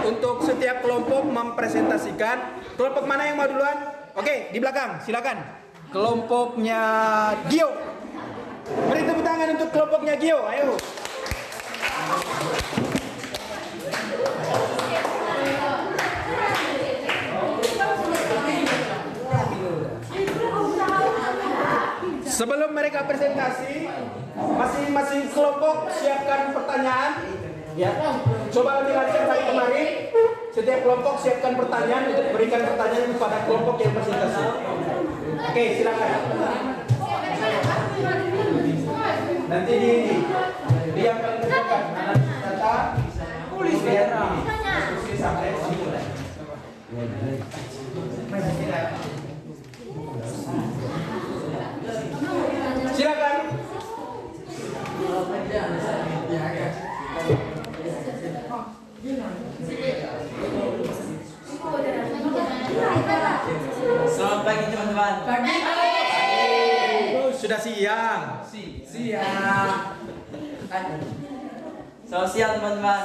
Speaker 1: untuk setiap kelompok mempresentasikan. Kelompok mana yang mau duluan? Oke, di belakang, silakan. Kelompoknya Gio. Beri tepuk tangan untuk kelompoknya Gio. Ayo. Sebelum mereka presentasi, masing-masing kelompok siapkan pertanyaan. Ya, coba dilanjutkan dari kemarin. Setiap kelompok siapkan pertanyaan untuk berikan pertanyaan kepada kelompok yang presentasi. Oke, silakan. Nanti di yang paling depan analisis data, kemudian diskusi sampai kesimpulan. Silakan.
Speaker 3: Selamat pagi teman-teman.
Speaker 1: Sudah siang.
Speaker 3: Siang. Selamat siang teman-teman.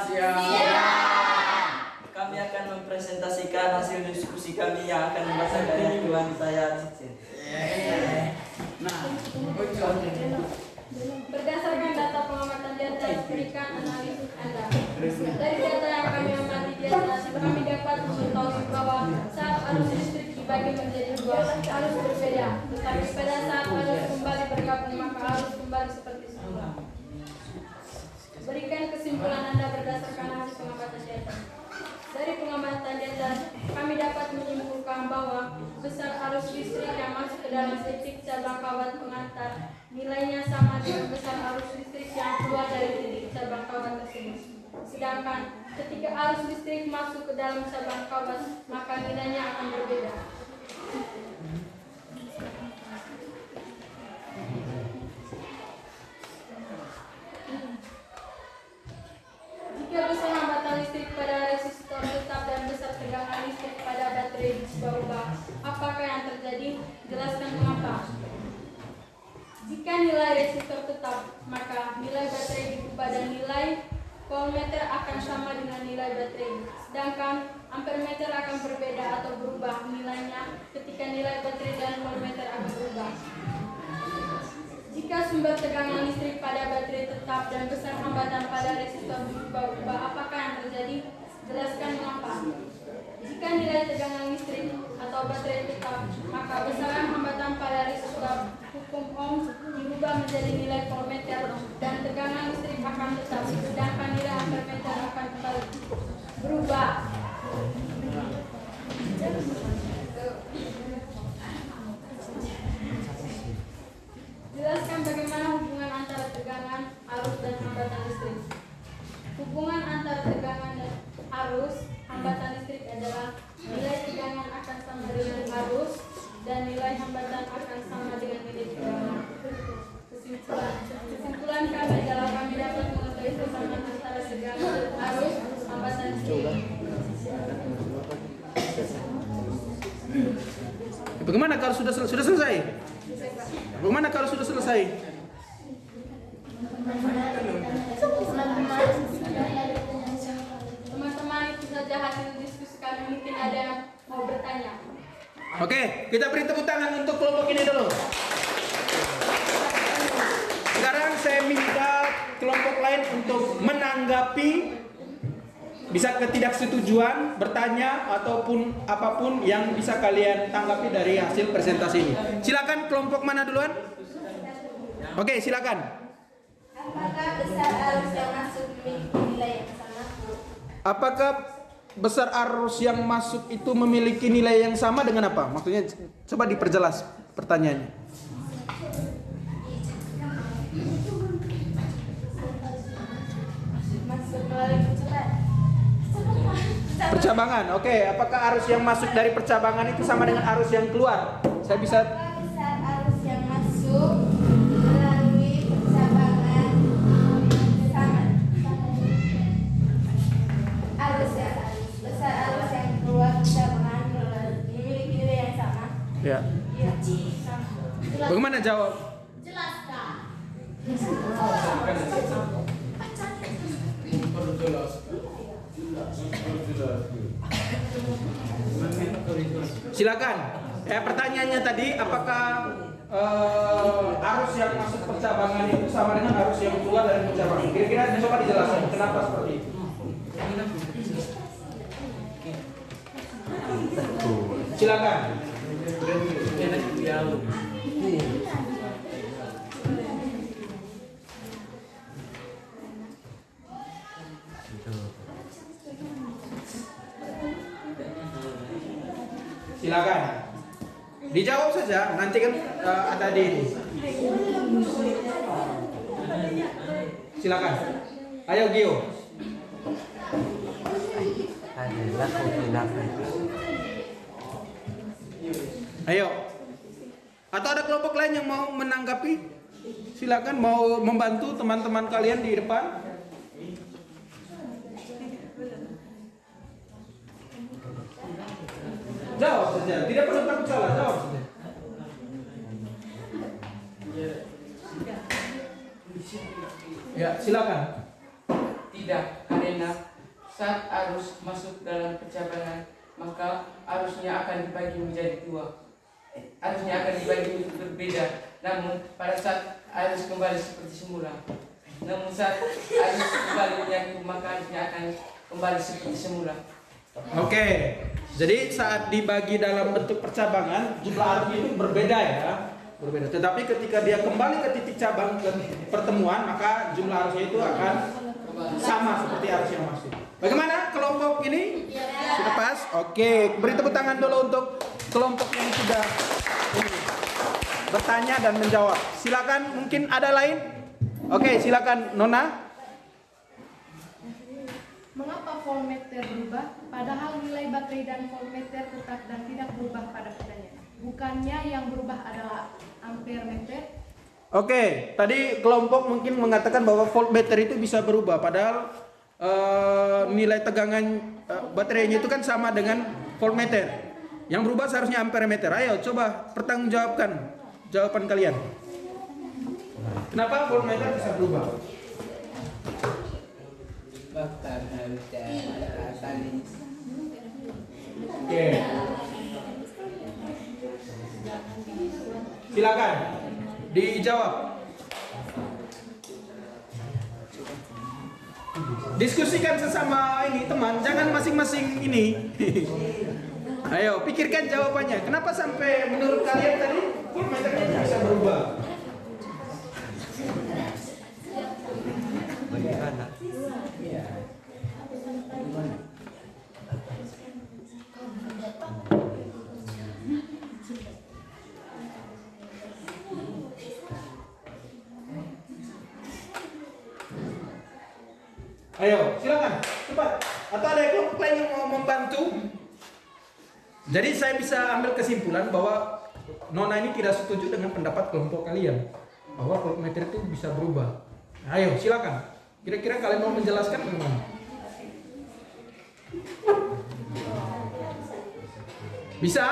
Speaker 3: Kami akan mempresentasikan hasil diskusi kami yang akan membahas dari Tuan saya.
Speaker 6: Berdasarkan data pengamatan di atas, berikan analisis Anda. Dari data yang kami amati di atas, kami dapat mengetahui bahwa saat arus listrik dibagi menjadi dua, arus berbeda. Tetapi pada saat arus kembali bergabung, maka arus kembali seperti semula. Berikan kesimpulan Anda berdasarkan hasil pengamatan di atas. Dari pengamatan di atas, kami dapat menyimpulkan bahwa besar arus listrik yang masuk ke dalam titik cabang kawat pengantar nilainya sama dengan besar arus listrik yang keluar dari titik cabang kawat tersebut. Sedangkan ketika arus listrik masuk ke dalam cabang kawat, maka nilainya akan berbeda. Jika besar hambatan listrik pada resistor tetap dan besar tegangan listrik pada baterai berubah, apakah yang terjadi? Jelaskan mengapa. Jika nilai resistor tetap, maka nilai baterai diubah dan nilai voltmeter akan sama dengan nilai baterai. Sedangkan ampermeter akan berbeda atau berubah nilainya ketika nilai baterai dan voltmeter akan berubah. Jika sumber tegangan listrik pada baterai tetap dan besar hambatan pada resistor berubah-ubah, apakah yang terjadi? Jelaskan mengapa. Jika nilai tegangan listrik atau baterai tetap, maka besaran hambatan pada resistor hukum Ohm diubah menjadi nilai voltmeter dan tegangan listrik akan tetap, sedangkan nilai ampermeter akan kembali berubah. Jelaskan bagaimana hubungan antara tegangan, arus, dan hambatan listrik. Hubungan antara tegangan dan arus, hambatan listrik adalah nilai tegangan akan sama dengan arus dan nilai hambatan akan sama dengan nilai tegangan. Kesimpulan kami adalah kami dapat mengetahui persamaan antara tegangan, arus, hambatan listrik.
Speaker 1: Bagaimana kalau sudah selesai? Bagaimana kalau sudah selesai?
Speaker 6: Teman-teman, itu saja hasil diskusi kami. Mungkin ada yang mau bertanya.
Speaker 1: Oke, kita beri tepuk tangan untuk kelompok ini dulu. Sekarang saya minta kelompok lain untuk menanggapi, bisa ketidaksetujuan, bertanya ataupun apapun yang bisa kalian tanggapi dari hasil presentasi ini. Silakan kelompok mana duluan? Oke, silakan.
Speaker 6: Apakah besar arus yang masuk memiliki nilai yang sama?
Speaker 1: Apakah besar arus yang masuk itu memiliki nilai yang sama dengan apa? Maksudnya coba diperjelas pertanyaannya.
Speaker 7: melalui
Speaker 1: Percabangan. Oke, apakah arus yang masuk dari percabangan itu sama dengan arus yang keluar? Saya bisa
Speaker 7: besar arus yang masuk melalui percabangan sama arus yang besar arus yang keluar percabangan memiliki nilai yang sama.
Speaker 1: ya.
Speaker 7: Iya, sama.
Speaker 1: Bagaimana jawab?
Speaker 7: Jelas kak.
Speaker 1: Silakan. Pertanyaannya tadi, apakah arus yang masuk percabangan itu sama dengan arus yang keluar dari percabangan? Kira-kira coba dijelaskan kenapa seperti itu. Silakan. Silakan. Dijawab saja, nanti kan ada di ini. Silakan. Ayo Gio. Ayo. Atau ada kelompok lain yang mau menanggapi? Silakan, mau membantu teman-teman kalian di depan. Jawab saja, tidak perlu takut salah, jawab saja. Ya, silakan.
Speaker 8: Tidak, karena saat arus masuk dalam percabangan, maka arusnya akan dibagi menjadi dua. Arusnya akan dibagi berbeda. Namun pada saat arus kembali seperti semula. Namun saat arus kembali menyatu, maka arusnya akan kembali seperti semula.
Speaker 1: Oke, jadi saat dibagi dalam bentuk percabangan, jumlah arusnya itu berbeda ya. Berbeda. Tetapi ketika dia kembali ke titik cabang ke pertemuan, maka jumlah arusnya itu akan sama seperti arus yang masuk. Bagaimana kelompok ini? Sudah pas? Oke, beri tepuk tangan dulu untuk kelompok yang sudah bertanya dan menjawab. Silakan, mungkin ada lain? Oke, silakan Nona.
Speaker 5: Mengapa voltmeter berubah? Padahal nilai baterai dan voltmeter tetap dan tidak berubah pada keadaannya. Bukannya yang berubah adalah ampere meter?
Speaker 1: Oke, tadi kelompok mungkin mengatakan bahwa voltmeter itu bisa berubah, padahal nilai tegangan baterainya itu kan sama dengan voltmeter. Yang berubah seharusnya ampere meter. Ayo coba pertanggungjawabkan jawaban kalian. Kenapa voltmeter bisa berubah? Oke. Silakan dijawab. Diskusikan sesama ini teman, jangan masing-masing ini. Ayo pikirkan jawabannya. Kenapa sampai menurut kalian tadi voltmeternya bisa berubah? Ayo, silakan, cepat. Atau ada kelompok lain yang mau membantu? Jadi saya bisa ambil kesimpulan bahwa Nona ini tidak setuju dengan pendapat kelompok kalian bahwa voltmeter itu bisa berubah. Ayo, silakan. Kira-kira kalian mau menjelaskan bagaimana? Bisa?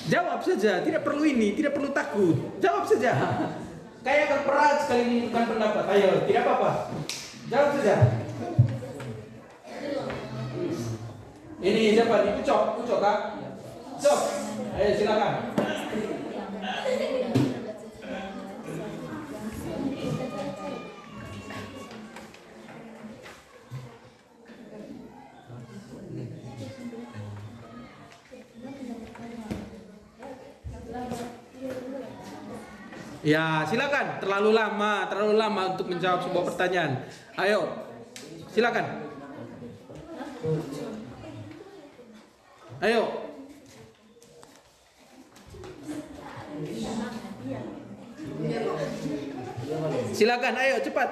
Speaker 1: Jawab saja, tidak perlu ini, tidak perlu takut. Jawab saja. Kayak berat sekali menentukan pendapat. Ayo, tidak apa-apa. Jawab saja. Ini siapa? Ini Ucok Kak? Ucok. Ayo silakan. Ya, silakan. Terlalu lama untuk menjawab sebuah pertanyaan. Ayo, silakan.
Speaker 4: Ayo. Silakan, ayo cepat.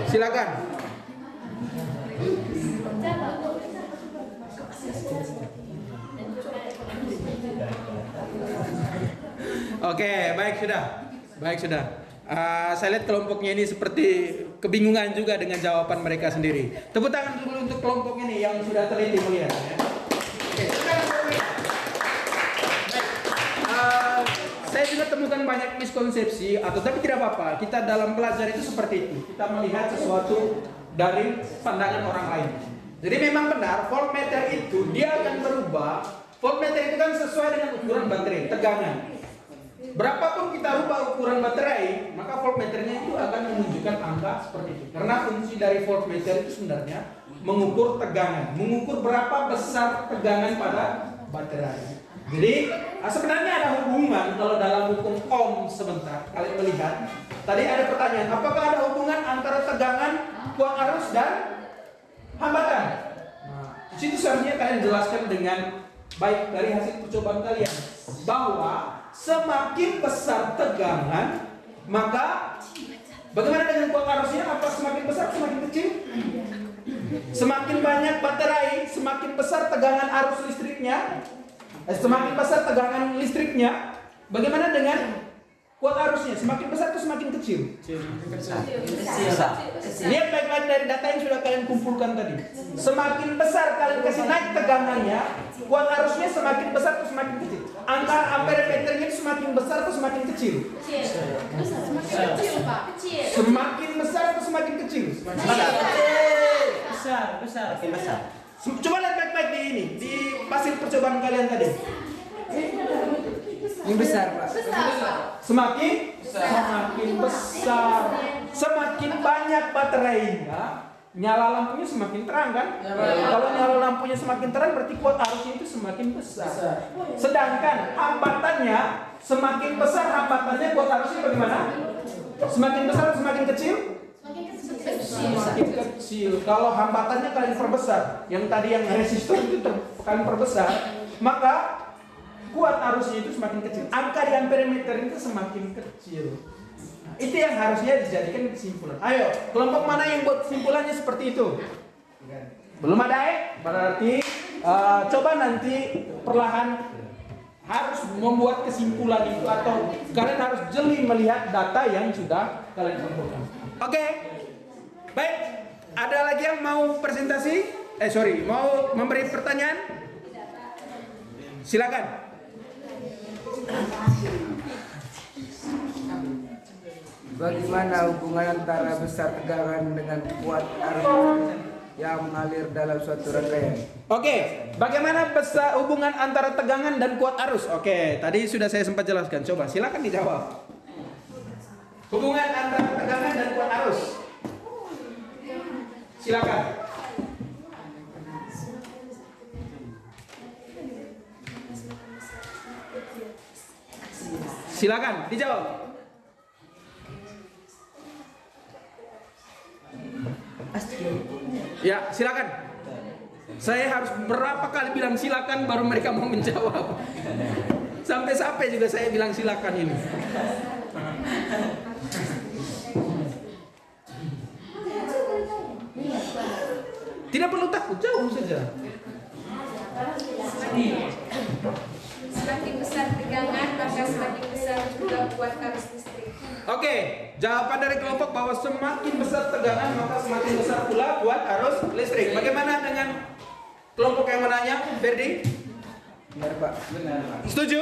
Speaker 4: Silakan. Oke, baik sudah. Baik sudah. Saya lihat kelompoknya ini seperti kebingungan juga dengan jawaban mereka sendiri. Tepuk tangan dulu untuk kelompok ini yang sudah teliti melihat. Ya. Oke, saya juga temukan banyak miskonsepsi tapi tidak apa-apa. Kita dalam belajar itu seperti itu. Kita melihat sesuatu dari pandangan orang lain. Jadi memang benar voltmeter itu dia akan berubah. Voltmeter itu kan sesuai dengan ukuran baterai, tegangan. Berapapun kita ubah ukuran baterai, maka voltmeternya itu akan menunjukkan angka seperti itu. Karena fungsi dari voltmeter itu sebenarnya mengukur tegangan, mengukur berapa besar tegangan pada baterai. Jadi sebenarnya ada hubungan kalau dalam hukum Ohm sebentar kalian melihat. Tadi ada pertanyaan, apakah ada hubungan antara tegangan, kuat arus dan hambatan? Nah, di situ seharusnya kalian jelaskan dengan baik dari hasil percobaan kalian bahwa semakin besar tegangan, maka bagaimana dengan kuat arusnya? Apa semakin besar, semakin kecil? Semakin banyak baterai, semakin besar tegangan arus listriknya. Semakin besar tegangan listriknya. Bagaimana dengan kuat arusnya? Semakin besar atau semakin kecil? Lihat baik-baik dari data yang sudah kalian kumpulkan tadi. Semakin besar kalian kasih naik tegangannya, kuat arusnya semakin besar atau semakin kecil? Angka ampere meternya semakin besar atau semakin kecil?
Speaker 5: Semakin kecil, Pak.
Speaker 4: Semakin besar atau semakin kecil?
Speaker 3: Besar.
Speaker 4: Coba lihat baik-baik di hasil percobaan kalian tadi.
Speaker 3: Yang besar, Pak.
Speaker 4: Semakin besar, semakin banyak baterainya, nyala lampunya semakin terang kan? Kalau nyala lampunya semakin terang berarti kuat arusnya itu semakin besar. Sedangkan hambatannya semakin besar, hambatannya kuat arusnya bagaimana? Semakin besar atau semakin kecil? Semakin kecil. Kalau hambatannya kalian perbesar, yang tadi yang resistor itu kalian perbesar, maka kuat arusnya itu semakin kecil. Angka di ampere meter itu semakin kecil. Itu yang harusnya dijadikan kesimpulan. Ayo, kelompok mana yang buat kesimpulannya seperti itu? Belum ada berarti coba nanti perlahan harus membuat kesimpulan itu atau kalian harus jeli melihat data yang sudah kalian kumpulkan. Oke. Baik, ada lagi yang mau presentasi? Mau memberi pertanyaan? Silakan.
Speaker 9: Bagaimana hubungan antara besar tegangan dengan kuat arus yang mengalir dalam suatu rangkaian?
Speaker 4: Oke, bagaimana besar hubungan antara tegangan dan kuat arus? Oke, tadi sudah saya sempat jelaskan. Coba silakan dijawab. Hubungan antara tegangan dan kuat arus. Silakan. Silakan dijawab. Ya, silakan. Saya harus berapa kali bilang silakan baru mereka mau menjawab. Sampai-sampai juga saya bilang silakan ini. Tidak perlu takut, jawab saja.
Speaker 7: Semakin besar tegangan, maka semakin besar juga kuat arus listrik.
Speaker 4: Oke, jawaban dari kelompok bahwa semakin besar tegangan maka semakin besar pula kuat arus listrik. Bagaimana dengan kelompok yang menanya, Ferdi?
Speaker 9: Benar, Pak.
Speaker 4: Setuju?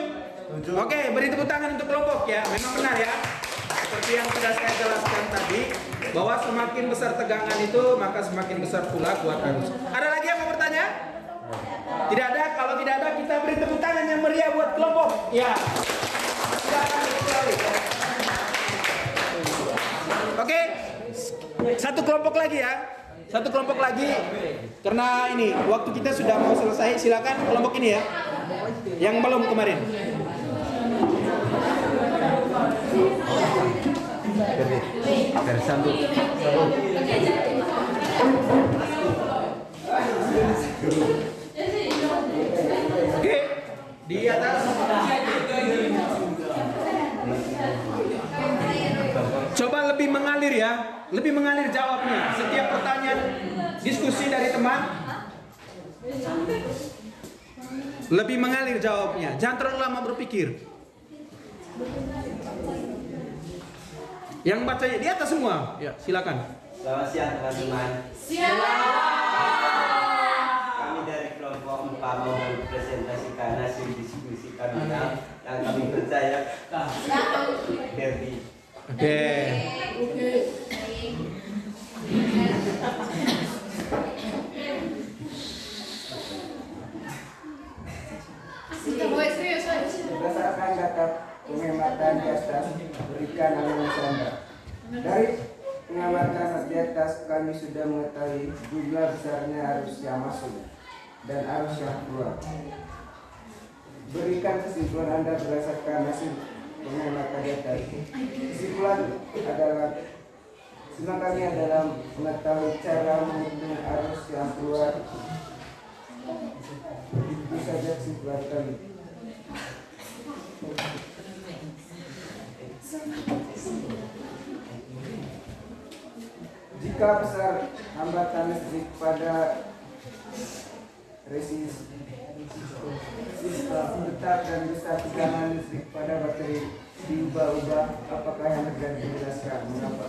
Speaker 4: Oke, beri tepuk tangan untuk kelompok ya. Memang benar ya. Seperti yang sudah saya jelaskan tadi, bahwa semakin besar tegangan itu maka semakin besar pula kuat arus. Ada lagi yang mau bertanya? Tidak ada. Kalau tidak ada, kita beri tepuk tangan yang meriah buat kelompok. Ya. Silakan sekali. Oke. Satu kelompok lagi ya. Satu kelompok lagi. Karena ini waktu kita sudah mau selesai. Silakan kelompok ini ya. Yang belum kemarin.
Speaker 2: Tersambung.
Speaker 1: Oke, di atas. Coba lebih mengalir ya, lebih mengalir jawabnya. Setiap pertanyaan diskusi dari teman, lebih mengalir jawabnya. Jangan terlalu lama berpikir. Yang bacanya di atas semua, ya silakan.
Speaker 10: Selamat siang teman-teman.
Speaker 6: Siang.
Speaker 10: Kami dari kelompok 4 mau mempresentasikan hasil diskusi kami yang kami percaya Derby.
Speaker 1: Oke.
Speaker 9: Berdasarkan data pengamatan di atas, berikan analisis Anda. Dari pengamatan di atas, kami sudah mengetahui jumlah besarnya arus yang masuk dan arus yang keluar. Berikan kesimpulan Anda berdasarkan hasil pengamatan di atas. Kesimpulan kami adalah mengetahui cara menghitung arus yang keluar. Itu saja kesimpulan kami. Jika besar hambatan listrik pada resistor tetap dan besar tegangan listrik pada baterai diubah-ubah, apakah yang terjadi? Jelaskan mengapa.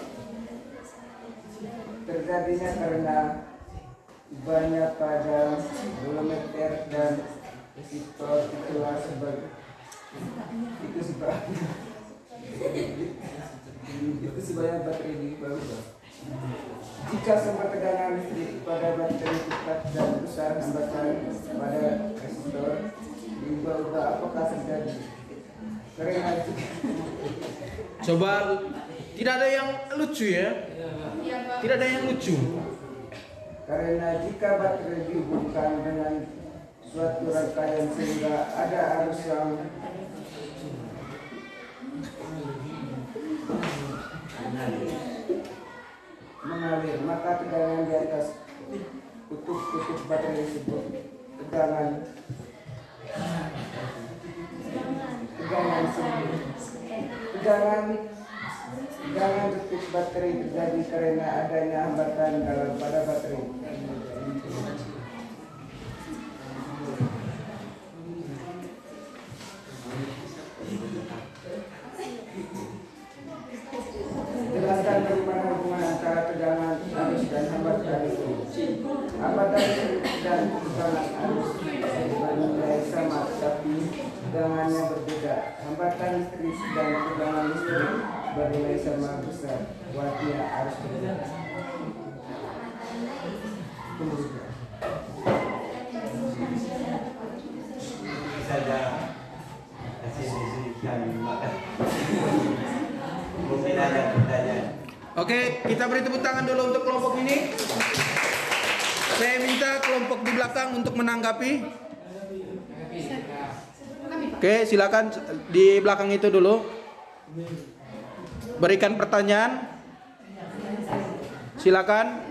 Speaker 9: Terjadinya karena ubahnya pada voltmeter dan resistor itulah sebagai itu sebabnya baterai diubah-ubah. Jika sumber tegangan listrik pada baterai tetap dan besar hambatan pada resistor diubah-ubah, apakah terjadi? Karena
Speaker 1: Coba tidak ada yang lucu ya. Tidak ada yang lucu.
Speaker 9: Karena jika baterai dihubungkan dengan suatu rangkaian sehingga ada arus yang mengalir, maka tegangan di atas kutub baterai tersebut tegangan kutub baterai terjadi karena adanya hambatan dalam pada baterai. Jelaskan bagaimana hubungan antara tegangan arus dan hambatan itu. Hambatan dan tegangan arus bernilai sama, tapi tegangannya berbeda. Hambatan listrik dan tegangan listrik bernilai sama besar, kuatnya arus berbeda.
Speaker 10: Saja hasil diskusi kami. Mungkin ada pertanyaan.
Speaker 1: Oke, kita beri tepuk tangan dulu untuk kelompok ini. Saya minta kelompok di belakang untuk menanggapi. Oke, silakan di belakang itu dulu. Berikan pertanyaan. Silakan.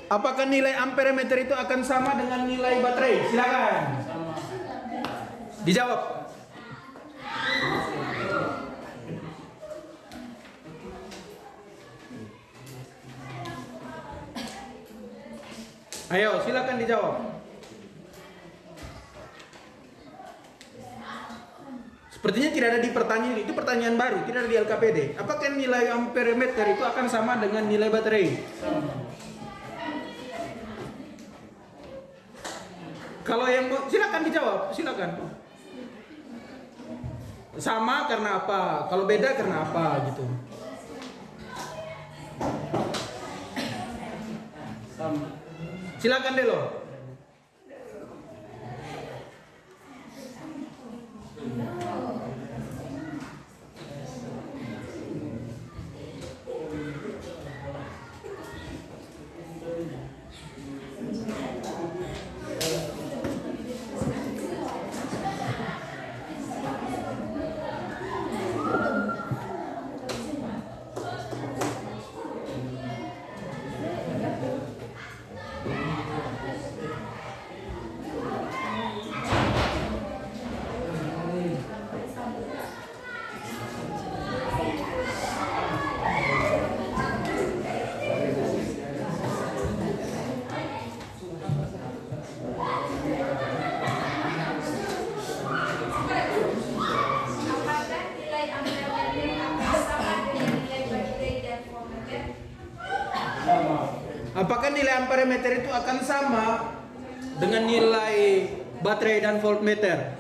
Speaker 1: Apakah nilai ampere meter itu akan sama dengan nilai baterai? Silakan. Dijawab. Ayo, silakan dijawab. Sepertinya tidak ada di pertanyaan itu pertanyaan baru, tidak ada di LKPD. Apakah nilai ampere meter itu akan sama dengan nilai baterai? Kalau yang silakan dijawab, silakan. Sama karena apa? Kalau beda karena apa gitu? Silakan Delo.
Speaker 4: Apakah nilai amperemeter itu akan sama dengan nilai baterai dan voltmeter?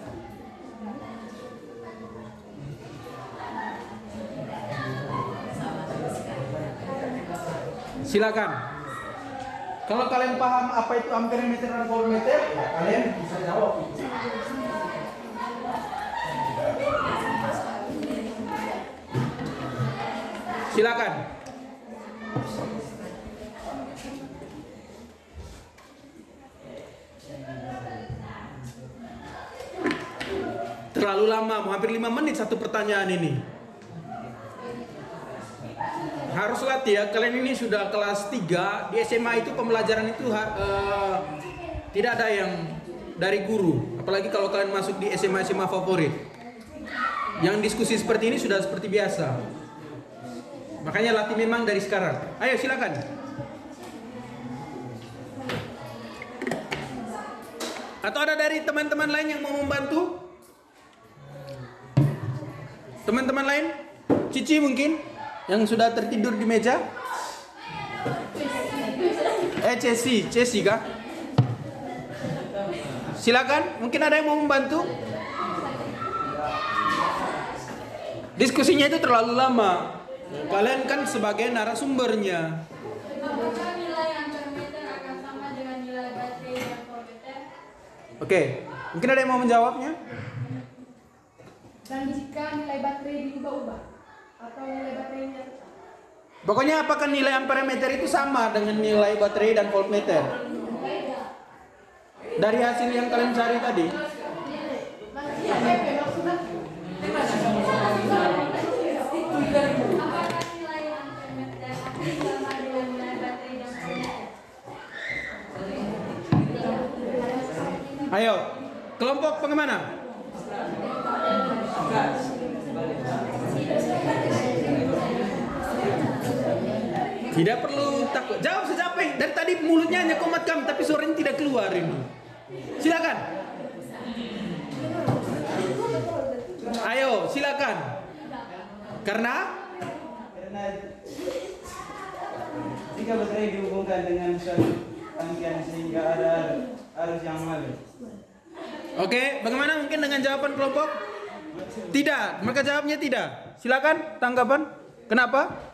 Speaker 4: Silakan. Kalau kalian paham apa itu amperemeter dan voltmeter, ya kalian bisa jawab. Silakan. Terlalu lama, mau hampir 5 menit satu pertanyaan ini. Harus latih ya, kalian ini sudah kelas 3, di SMA itu pembelajaran itu tidak ada yang dari guru. Apalagi kalau kalian masuk di SMA-SMA favorit. Yang diskusi seperti ini sudah seperti biasa. Makanya latih memang dari sekarang. Ayo silakan. Atau ada dari teman-teman lain yang mau membantu? Teman-teman lain? Cici mungkin? Yang sudah tertidur di meja? Ceci kah? Silakan, mungkin ada yang mau membantu? Diskusinya itu terlalu lama. Kalian kan sebagai narasumbernya.
Speaker 6: Apakah nilai amperemeter akan sama dengan nilai baterai dan voltmeter?
Speaker 4: Oke, mungkin ada yang mau menjawabnya?
Speaker 5: Dan jika nilai baterai diubah-ubah atau nilai baterainya tetap?
Speaker 4: Pokoknya apakah nilai amperemeter itu sama dengan nilai baterai dan voltmeter? Dari hasil yang kalian cari tadi?
Speaker 6: Apakah nilai amperemeter akan sama dengan nilai baterai dan voltmeter?
Speaker 4: Ayo, kelompok pengemana? Tidak perlu takut. Jawab sejauh dari tadi mulutnya hanya komat kam, tapi suaranya tidak keluar ini. Silakan. Ayo, silakan. Karena
Speaker 9: jika baterai dihubungkan dengan suatu rangkaian sehingga ada arus yang mengalir.
Speaker 4: Oke, bagaimana mungkin dengan jawaban kelompok? Tidak, mereka jawabnya tidak. Silakan tanggapan. Kenapa?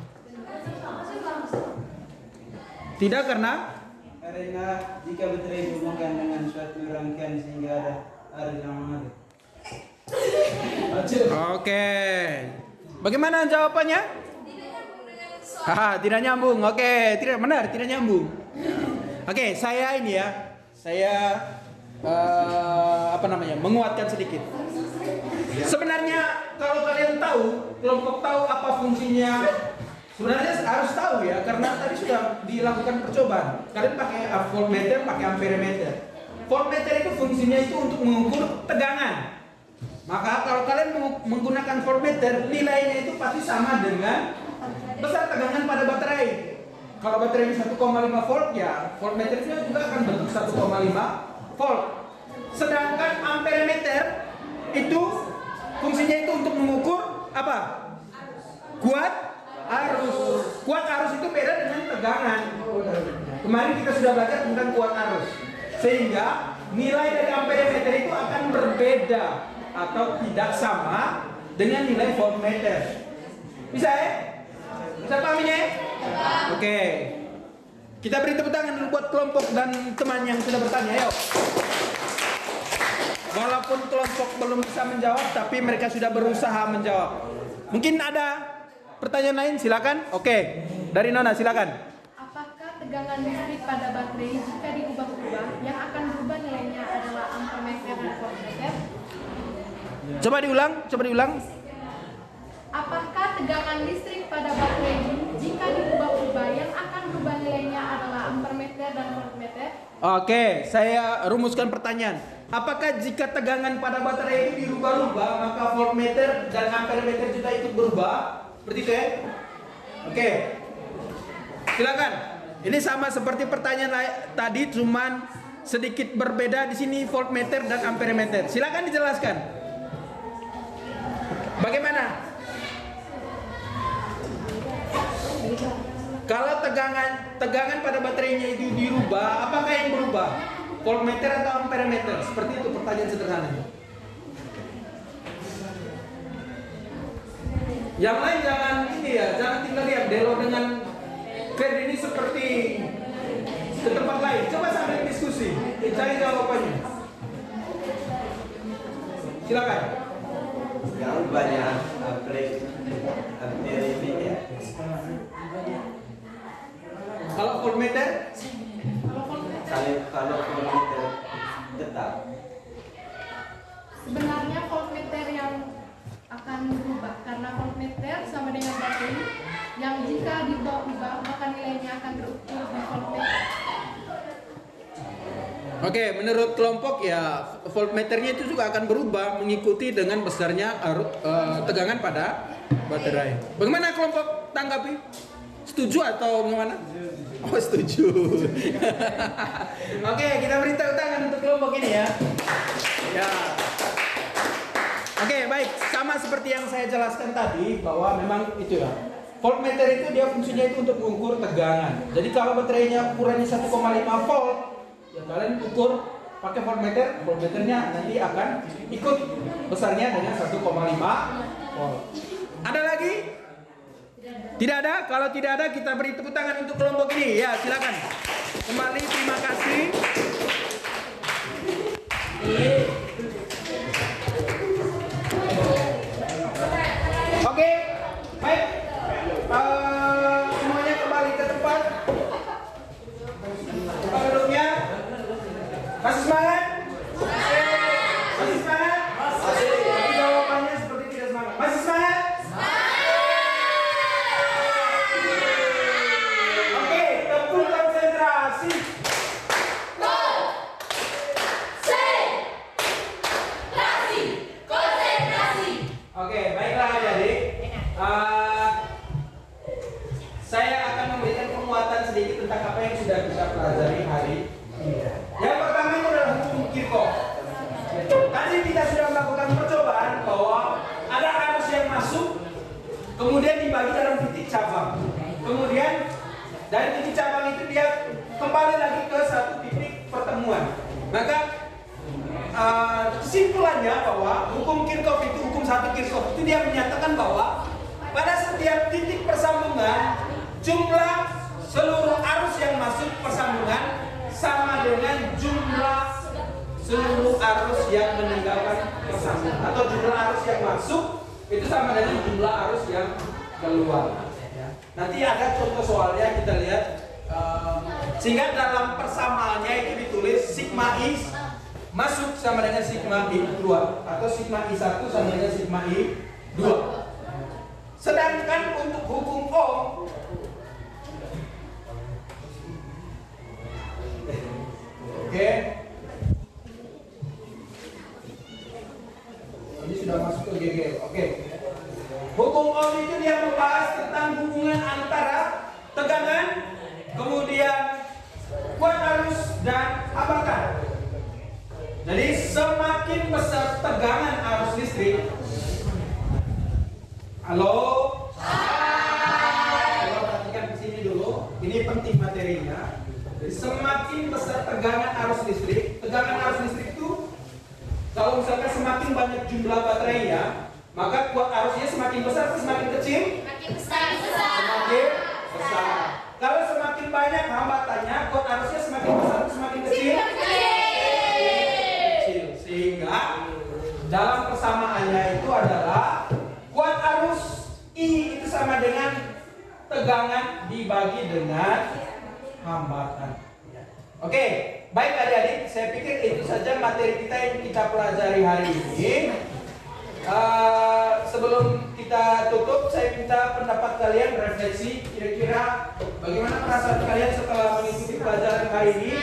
Speaker 4: Tidak karena
Speaker 9: jika baterai dihubungkan dengan suatu rangkaian sehingga ada arus yang mengalir.
Speaker 4: Oke. Bagaimana jawabannya? Haha, tidak nyambung. Oke, tidak benar, tidak nyambung. Oke, saya ini ya. Saya menguatkan sedikit. Sebenarnya kalau kalian tahu, kelompok tahu apa fungsinya, sebenarnya harus tahu ya, karena tadi sudah dilakukan percobaan. Kalian pakai voltmeter, pakai amperemeter. Voltmeter itu fungsinya itu untuk mengukur tegangan. Maka kalau kalian menggunakan voltmeter, nilainya itu pasti sama dengan besar tegangan pada baterai. Kalau baterai 1,5 volt ya, voltmeternya juga akan bentuk 1,5 volt. Sedangkan amperemeter itu fungsinya itu untuk mengukur apa? Kuat arus. Kuat arus itu beda dengan tegangan. Kemarin kita sudah belajar tentang kuat arus. Sehingga nilai dari amperemeter itu akan berbeda atau tidak sama dengan nilai voltmeter. Bisa ya? Bisa pahaminya ya? Oke. Kita beri tepuk tangan dulu buat kelompok dan teman yang sudah bertanya. Ayo. Walaupun kelompok belum bisa menjawab, tapi mereka sudah berusaha menjawab. Mungkin ada pertanyaan lain, silakan. Oke, dari Nona silakan.
Speaker 5: Apakah tegangan listrik pada baterai jika diubah-ubah, yang akan berubah nilainya adalah ampermeter dan voltmeter?
Speaker 4: Coba diulang.
Speaker 5: Apakah tegangan listrik pada baterai jika diubah-ubah, yang akan berubah nilainya adalah ampermeter dan voltmeter?
Speaker 4: Oke, saya rumuskan pertanyaan. Apakah jika tegangan pada baterai itu dirubah-ubah, maka voltmeter dan amperemeter juga ikut berubah? Seperti itu ya? Oke. Silakan. Ini sama seperti pertanyaan tadi, cuman sedikit berbeda di sini voltmeter dan amperemeter. Silakan dijelaskan. Bagaimana?
Speaker 1: Kalau tegangan pada baterainya itu dirubah, apakah yang berubah? Voltmeter atau amperemeter? Seperti itu pertanyaan sederhananya. Yang lain jangan ini ya, jangan tinggal lihat Delo dengan Ferd ini seperti ke tempat lain. Coba sambil diskusi, cari jawabannya. Silakan.
Speaker 10: Yang banyak ampere ini ya.
Speaker 1: Kalau voltmeter?
Speaker 10: Kalau voltmeter tetap.
Speaker 5: Sebenarnya voltmeter yang akan berubah karena voltmeter sama dengan baterai yang jika diubah maka nilainya akan terukur di voltmeter.
Speaker 1: Oke, menurut kelompok ya voltmeternya itu juga akan berubah mengikuti dengan besarnya tegangan pada baterai. Bagaimana kelompok tanggapi? Setuju atau bagaimana? Oh, setuju. Oke, kita beri tepuk tangan untuk kelompok ini ya. Ya. Oke, baik. Sama seperti yang saya jelaskan tadi bahwa memang itu ya. Voltmeter itu dia fungsinya itu untuk mengukur tegangan. Jadi kalau baterainya ukurannya 1,5 volt, ya kalian ukur pakai voltmeter, voltmeternya nanti akan ikut besarnya dengan 1,5 volt. Ada lagi? Tidak ada? Kalau tidak ada kita beri tepuk tangan untuk kelompok ini. Ya, silakan. Kembali terima kasih. Oke, baik. Semuanya kembali ke tempat. Tempat duduknya. Masih semangat? Masih semangat? Tapi jawabannya seperti tidak semangat. Masih semangat? Oke, tempur konsentrasi. Oke, baiklah adik-adik. Saya akan memberikan penguatan sedikit tentang apa yang sudah kita pelajari hari ini. Yang pertama itu adalah hukum Kirchhoff. Tadi kita sudah melakukan percobaan bahwa ada arus yang masuk, kemudian dibagi dalam titik cabang. Kemudian dari titik cabang itu dia kembali lagi ke satu titik pertemuan. Maka kesimpulannya bahwa hukum Kirchhoff itu, hukum satu Kirchhoff itu dia menyatakan bahwa pada setiap titik persambungan jumlah seluruh arus yang masuk persambungan sama dengan jumlah seluruh arus yang meninggalkan persambungan, atau jumlah arus yang masuk itu sama dengan jumlah arus yang keluar. Nanti ada contoh soalnya kita lihat, sehingga dalam persamaannya itu ditulis sigma I masuk sama dengan sigma I keluar, atau sigma I1 sama dengan sigma I2. Sedangkan untuk hukum Ohm, oke, ini sudah masuk ke GG. Oke. Hukum Ohm itu dia membahas tentang hubungan antara tegangan, kemudian kuat arus dan hambatan. Jadi semakin besar tegangan arus listrik. Halo? Coba perhatikan di sini dulu. Ini penting materinya. Jadi semakin besar tegangan arus listrik itu, kalau misalkan semakin banyak jumlah baterainya, maka kuat arusnya semakin besar atau semakin kecil?
Speaker 7: Makin besar.
Speaker 1: Semakin besar. Kalau semakin banyak hambatannya, kuat arusnya semakin besar atau semakin kecil? Kecil. Sehingga dalam persamaannya itu adalah kuat arus I itu sama dengan tegangan dibagi dengan hambatan. Oke, baik adik-adik, saya pikir itu saja materi kita yang kita pelajari hari ini. Sebelum kita tutup, saya minta pendapat kalian refleksi. Kira-kira bagaimana perasaan kalian setelah mengikuti pelajaran hari ini?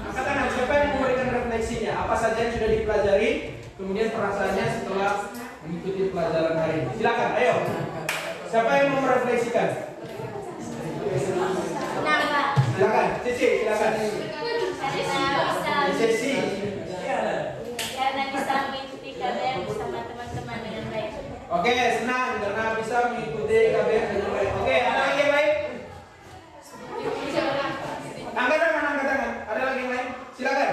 Speaker 1: Angkat tangan, siapa yang memberikan refleksinya? Apa saja yang sudah dipelajari? Kemudian perasaannya setelah mengikuti pelajaran hari ini. Silakan, ayo. Siapa yang mau merefleksikan? Silakan, Cici, silakan. Cici.
Speaker 7: Karena bisa mengikuti KBM bersama teman-teman dengan baik.
Speaker 1: Oke, senang. karena bisa mengikuti KBM dengan baik. Oke, ada lagi yang lain? Angkat tangan, angkat tangan. Ada lagi yang lain? Silakan.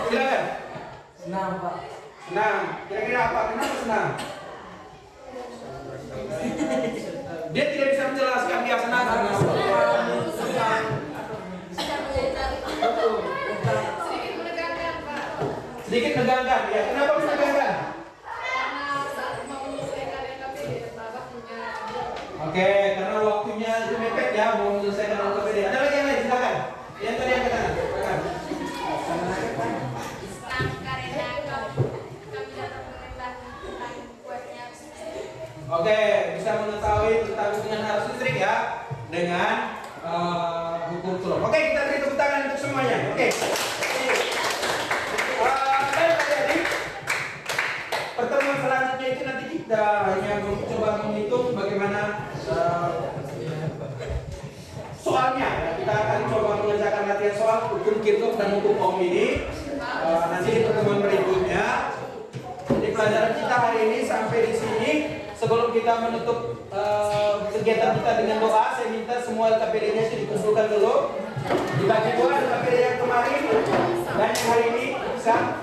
Speaker 1: Silakan.
Speaker 9: Senang, Pak.
Speaker 1: Senang. Kira-kira apa? Kenapa senang? Dia tidak bisa menjelaskan dia senang karena apa? Sedikit menegangkan. Ya, kenapa menegangkan? Oke, karena waktunya itu mepet ya, mau menyelesaikan LKPD. Ada lagi yang lain? Silakan. Yang tadi yang katakan. Silakan. Oke, bisa mengetahui tentang hubungan arus listrik ya dengan hukum Coulomb. Oke, kita beri tepuk tangan untuk semuanya. Oke. Baik adik-adik, pertemuan selanjutnya itu nanti kita hanya mencoba menghitung bagaimana soalnya. Ya. Kita akan coba mengerjakan latihan soal hukum Kirchhoff dan hukum Ohm ini nanti di pertemuan berikutnya. Jadi pelajaran kita hari ini sampai di sini. Sebelum kita menutup kegiatan kita dengan doa, saya minta semua LKPD-nya dikumpulkan dulu. Dibagi dua LKPD yang kemarin dan yang hari ini bisa